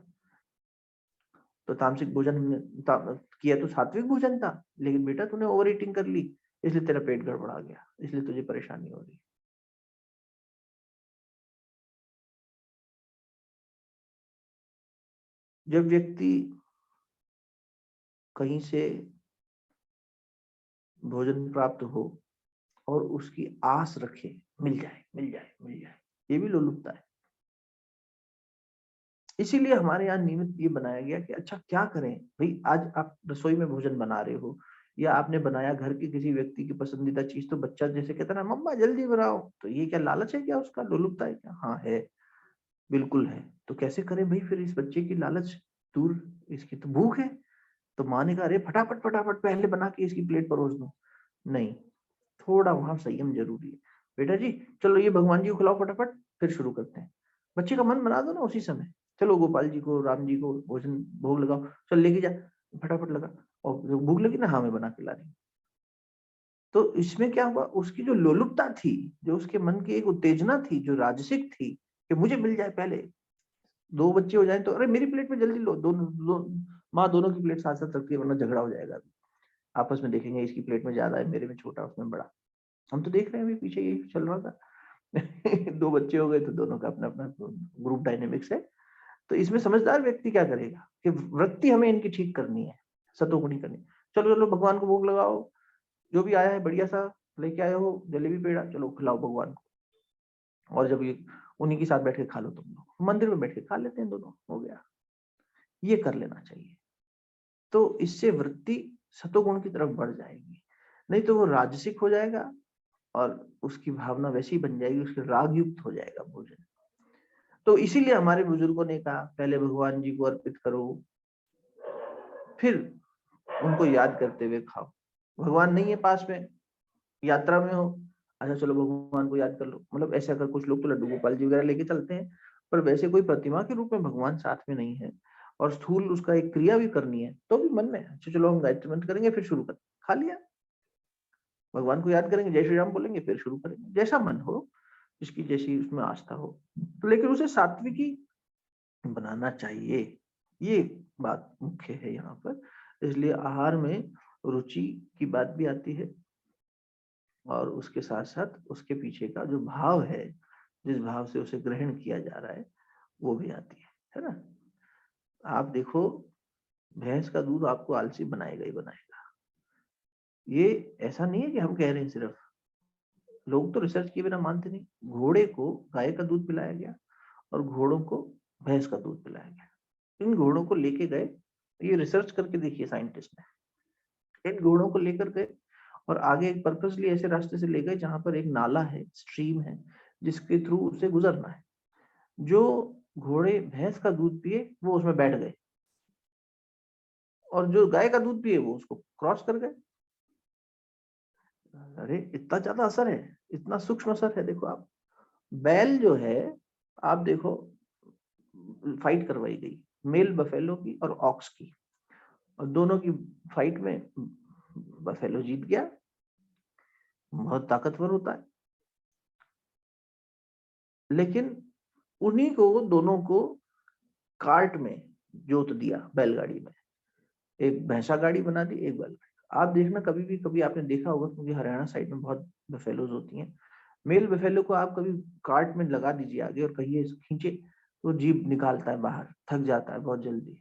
तो तामसिक भोजन हमने किया तो सात्विक भोजन था, लेकिन बेटा तूने ओवर ईटिंग कर ली, इसलिए तेरा पेट गड़बड़ा गया, इसलिए तुझे परेशानी हो रही। जब व्यक्ति कहीं से भोजन प्राप्त हो और उसकी आस रखे, मिल जाए मिल जाए मिल जाए, ये भी लोलुपता है। इसीलिए हमारे यहाँ नियमित ये बनाया गया कि अच्छा क्या करें भाई, आज आप रसोई में भोजन बना रहे हो या आपने बनाया घर के किसी व्यक्ति की पसंदीदा चीज, तो बच्चा जैसे कहता है ना मम्मा जल्दी बनाओ, तो ये क्या लालच है क्या, उसका लोलुपता है क्या? हाँ है, बिल्कुल है। तो कैसे करें भाई फिर इस बच्चे की लालच दूर, इसकी तो भूख है। तो माँ ने कहा अरे फटाफट फटाफट पहले बना के इसकी प्लेट परोस दो, नहीं, थोड़ा वहां संयम जरूरी है। बेटा जी चलो ये भगवान जी को खिलाओ फटाफट, फिर शुरू करते हैं। बच्चे का मन बना दो ना उसी समय, चलो गोपाल जी को राम जी को भोजन भोग लगाओ, चल लेके जा, फटाफट लगा, और भूख लगी ना, हाँ मैं बना के ला रही हूँ। तो इसमें क्या हुआ, उसकी जो लोलुपता थी, जो उसके मन की एक उत्तेजना थी जो राजसिक थी कि मुझे मिल जाए पहले, 2 बच्चे हो जाए तो अरे मेरी प्लेट में जल्दी लो, दोनों माँ दोनों की प्लेट साथ साथ रखती है वरना झगड़ा हो जाएगा, आपस में देखेंगे इसकी प्लेट में ज्यादा है, मेरे में छोटा उसमें बड़ा। हम तो देख रहे हैं अभी पीछे यही चल रहा था 2 बच्चे हो गए तो दोनों का अपना अपना ग्रुप डायनेमिक्स है। तो इसमें समझदार व्यक्ति क्या करेगा कि वृत्ति हमें इनकी ठीक करनी है, सतोगुणी करनी। चलो चलो भगवान को भोग लगाओ, जो भी आया है बढ़िया सा लेके आए हो, जलेबी पेड़ा, चलो खिलाओ भगवान को, और जब ये उन्हीं के साथ बैठ के खा लो, तुम लोग मंदिर में बैठ के खा लेते हैं दोनों, हो गया। ये कर लेना चाहिए, तो इससे वृत्ति सतोगुण की तरफ बढ़ जाएगी। नहीं तो वो राजसिक हो जाएगा और उसकी भावना वैसी बन जाएगी, उसके राग युक्त हो जाएगा भोजन। तो इसीलिए हमारे बुजुर्गों ने कहा पहले भगवान जी को अर्पित करो, फिर उनको याद करते हुए खाओ। भगवान नहीं है पास में, यात्रा में हो, अच्छा चलो भगवान को याद कर लो, मतलब ऐसा कर, कुछ लोग तो लड्डू गोपाल जी वगैरह लेके चलते हैं, पर वैसे कोई प्रतिमा के रूप में भगवान साथ में नहीं है, और स्थूल उसका एक क्रिया भी करनी है, तो भी मन में अच्छा चलो हम गायत्री मंत्र करेंगे, फिर शुरू कर, खा लिया। भगवान को याद करेंगे, जय श्री राम बोलेंगे, फिर शुरू करेंगे, जैसा मन हो, जिसकी जैसी उसमें आस्था हो, तो लेकिन उसे सात्विकी बनाना चाहिए, ये बात मुख्य है यहाँ पर। इसलिए आहार में रुचि की बात भी आती है, और उसके साथ साथ उसके पीछे का जो भाव है, जिस भाव से उसे ग्रहण किया जा रहा है, वो भी आती है ना। आप देखो, भैंस का दूध आपको आलसी बनाएगा ही बनाएगा, ये ऐसा नहीं है कि हम कह रहे हैं सिर्फ, लोग तो रिसर्च किए बिना मानते नहीं। घोड़े को गाय का दूध पिलाया गया और घोड़ों को भैंस का दूध पिलाया गया। इन घोड़ों को लेके गए, ये रिसर्च करके देखिए साइंटिस्ट ने, इन घोड़ों को लेकर गए और आगे एक पर्पसली ऐसे रास्ते से ले गए जहां पर एक नाला है, स्ट्रीम है, जिसके थ्रू उसे गुजरना है। जो घोड़े भैंस का दूध पिए वो उसमें बैठ गए, और जो गाय का दूध पिए वो उसको क्रॉस कर गए। अरे इतना ज्यादा असर है, इतना सूक्ष्म असर है। देखो आप, बैल जो है, आप देखो, फाइट करवाई गई मेल बफेलो की और ऑक्स की, और दोनों की फाइट में बफेलो जीत गया, बहुत ताकतवर होता है, लेकिन उन्हीं को, दोनों को कार्ट में जोत दिया, बैलगाड़ी में, एक भैंसा गाड़ी बना दी, एक बैलगाड़ी। आप देखना कभी भी, कभी आपने देखा होगा, क्योंकि हरियाणा साइड में बहुत बफेलोज होती हैं, मेल बफेलो को आप कभी कार्ट में लगा दीजिए आगे और कहिए खींचे, तो जीभ निकालता है बाहर, थक जाता है बहुत जल्दी,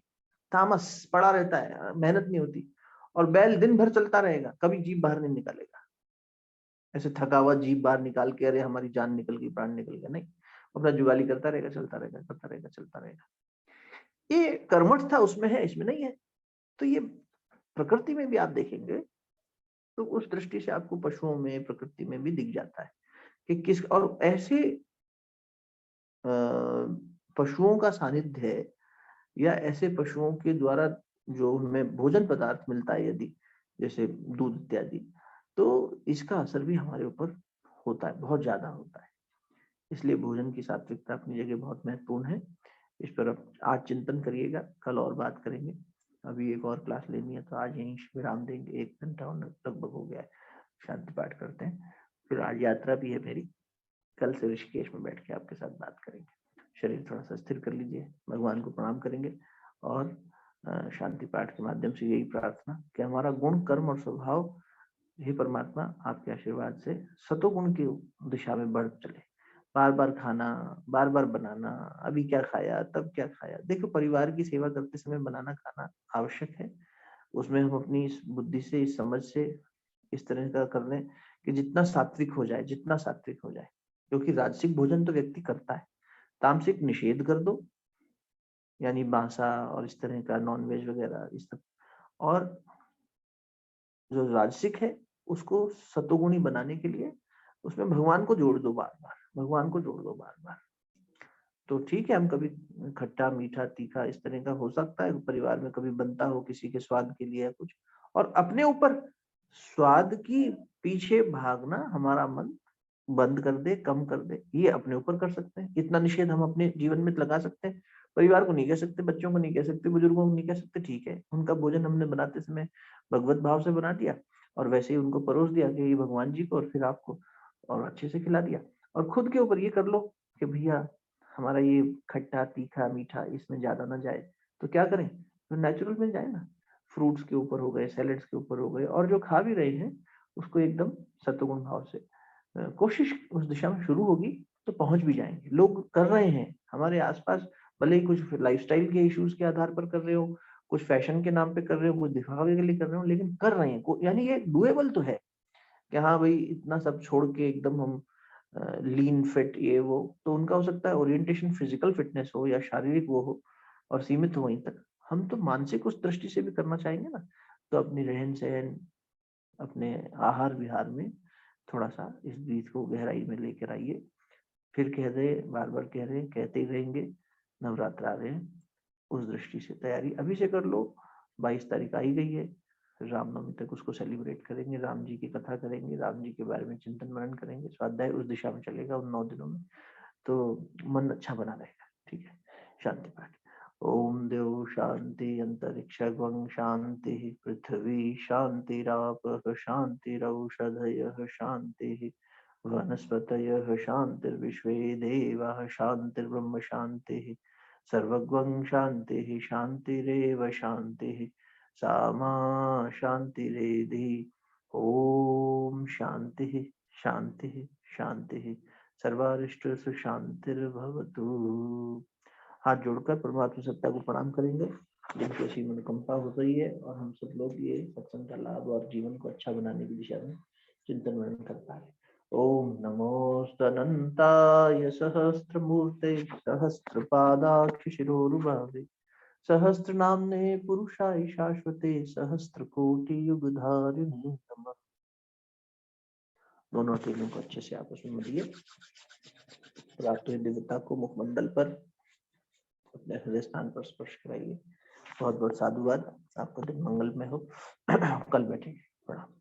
तामस पड़ा रहता है, मेहनत नहीं होती। और बैल दिन भर चलता रहेगा, कभी जीभ बाहर नहीं निकालेगा, ऐसे थका हुआ जीभ बाहर निकाल के अरे हमारी जान निकल गई, प्राण निकल गया, नहीं, अपना जुगाली करता रहेगा, चलता रहेगा, करता रहेगा, चलता रहेगा। ये कर्मठ था उसमें है, इसमें नहीं है। तो ये प्रकृति में भी आप देखेंगे तो उस दृष्टि से आपको पशुओं में, प्रकृति में भी दिख जाता है कि किस, और ऐसे पशुओं का सानिध्य है, या ऐसे पशुओं के द्वारा जो हमें भोजन पदार्थ मिलता है, यदि जैसे दूध इत्यादि, तो इसका असर भी हमारे ऊपर होता है, बहुत ज्यादा होता है। इसलिए भोजन की सात्विकता अपनी जगह बहुत महत्वपूर्ण है। इस पर अब आज चिंतन करिएगा, कल और बात करेंगे। अभी एक और क्लास लेनी है, तो आज यहीं विराम देंगे, 1 घंटा लगभग हो गया है, शांति पाठ करते हैं। फिर आज यात्रा भी है मेरी, कल से ऋषिकेश में बैठ के आपके साथ बात करेंगे। शरीर थोड़ा सा स्थिर कर लीजिए, भगवान को प्रणाम करेंगे, और शांति पाठ के माध्यम से यही प्रार्थना कि हमारा गुण, कर्म और स्वभाव, हे परमात्मा आपके आशीर्वाद से सतोगुण की दिशा में बढ़ चले। बार बार खाना, बार बार बनाना, अभी क्या खाया, तब क्या खाया, देखो परिवार की सेवा करते समय बनाना खाना आवश्यक है। उसमें हम अपनी इस बुद्धि से, इस समझ से इस तरह का कर लें कि जितना सात्विक हो जाए, जितना सात्विक हो जाए, क्योंकि राजसिक भोजन तो व्यक्ति करता है, तामसिक निषेध कर दो, यानी मांसा और इस तरह का नॉन वेज वगैरह इस सब, और जो राजसिक है उसको सतोगुणी बनाने के लिए उसमें भगवान को जोड़ दो, बार बार भगवान को जोड़ दो, बार बार। तो ठीक है, हम कभी खट्टा मीठा तीखा इस तरह का हो सकता है, परिवार में कभी बनता हो किसी के स्वाद के लिए कुछ, और अपने ऊपर स्वाद की पीछे भागना हमारा मन बंद कर दे, कम कर दे, ये अपने ऊपर कर सकते हैं। इतना निषेध हम अपने जीवन में लगा सकते हैं। परिवार को नहीं कह सकते, बच्चों को नहीं कह सकते, बुजुर्गों को नहीं कह सकते, ठीक है, उनका भोजन हमने बनाते समय भगवत भाव से बना दिया, और वैसे ही उनको परोस दिया कि ये भगवान जी को और फिर आपको, और अच्छे से खिला दिया। और खुद के ऊपर ये कर लो कि भैया हमारा ये खट्टा तीखा मीठा इसमें ज्यादा ना जाए, तो क्या करें, तो नेचुरल में जाए ना, फ्रूट्स के ऊपर हो गए, सैलेड्स के ऊपर हो गए, और जो खा भी रहे हैं उसको एकदम सत्वगुण भाव से, कोशिश उस दिशा में शुरू होगी तो पहुंच भी जाएंगे। लोग कर रहे हैं हमारे आसपास, भले ही कुछ लाइफस्टाइल के इश्यूज के आधार पर कर रहे हो, कुछ फैशन के नाम पे कर रहे हो, कुछ दिखावे के लिए कर रहे हो, लेकिन कर रहे हैं, यानी ये डुएबल तो है कि हाँ भाई इतना सब छोड़ के एकदम हम लीन फिट ये वो, तो उनका हो सकता है ओरिएंटेशन फिजिकल फिटनेस हो या शारीरिक वो हो और सीमित हो वहीं तक। हम तो मानसिक उस दृष्टि से भी करना चाहेंगे ना, तो अपनी रहन सहन, अपने आहार विहार में थोड़ा सा इस बीज को गहराई में लेकर आइए। फिर कह रहे, बार बार कह रहे, कहते ही रहेंगे, नवरात्र आ रहे हैं, उस दृष्टि से तैयारी अभी से कर लो। 22 तारीख आई गई है, रामनवमी तक उसको सेलिब्रेट करेंगे, राम जी की कथा करेंगे, राम जी के बारे में चिंतन मनन करेंगे, स्वाध्याय उस दिशा में चलेगा उन 9 दिनों में, तो मन अच्छा बना रहेगा। ठीक है, शांति पाठ। ओम देव शांति अंतरिक्षं शांति पृथ्वी शांतिरापः शांतिरौषधयः शांतिः वनस्पतयः शांतिर्विश्वे देवाः शांतिर्ब्रह्म शांतिः सर्वगं शांतिः शांतिरेव शांतिः सामा शांतिरेधि। ओम शांतिः शांतिः शांतिः सर्वारिष्ट सुशांतिर्भवतु। हाथ जोड़कर परमात्मा सत्ता को प्रणाम करेंगे जिनकी ऐसी मनोकंपा हो रही है और हम सब लोग ये सत्संग का लाभ और जीवन को अच्छा बनाने की दिशा में चिंतन मनन कर पा रहे। ओम नमोस्तनंताय सहस्त्रमूर्ते सहस्त्रपादाक्ष शिरोरुभावे सहस्त्रनाम्ने पुरुषाय शाश्वते सहस्त्रकोटि युगधारिणे नमः। दोनों तीनों को अच्छे से आपस में मिलिए। प्राप्त हुई दिव्यता को मुखमंडल पर अपने हृदय स्थान पर स्पर्श कराइए। बहुत बहुत साधुवाद, आपका दिन मंगलमय हो। कल बैठेंगे। प्रणाम।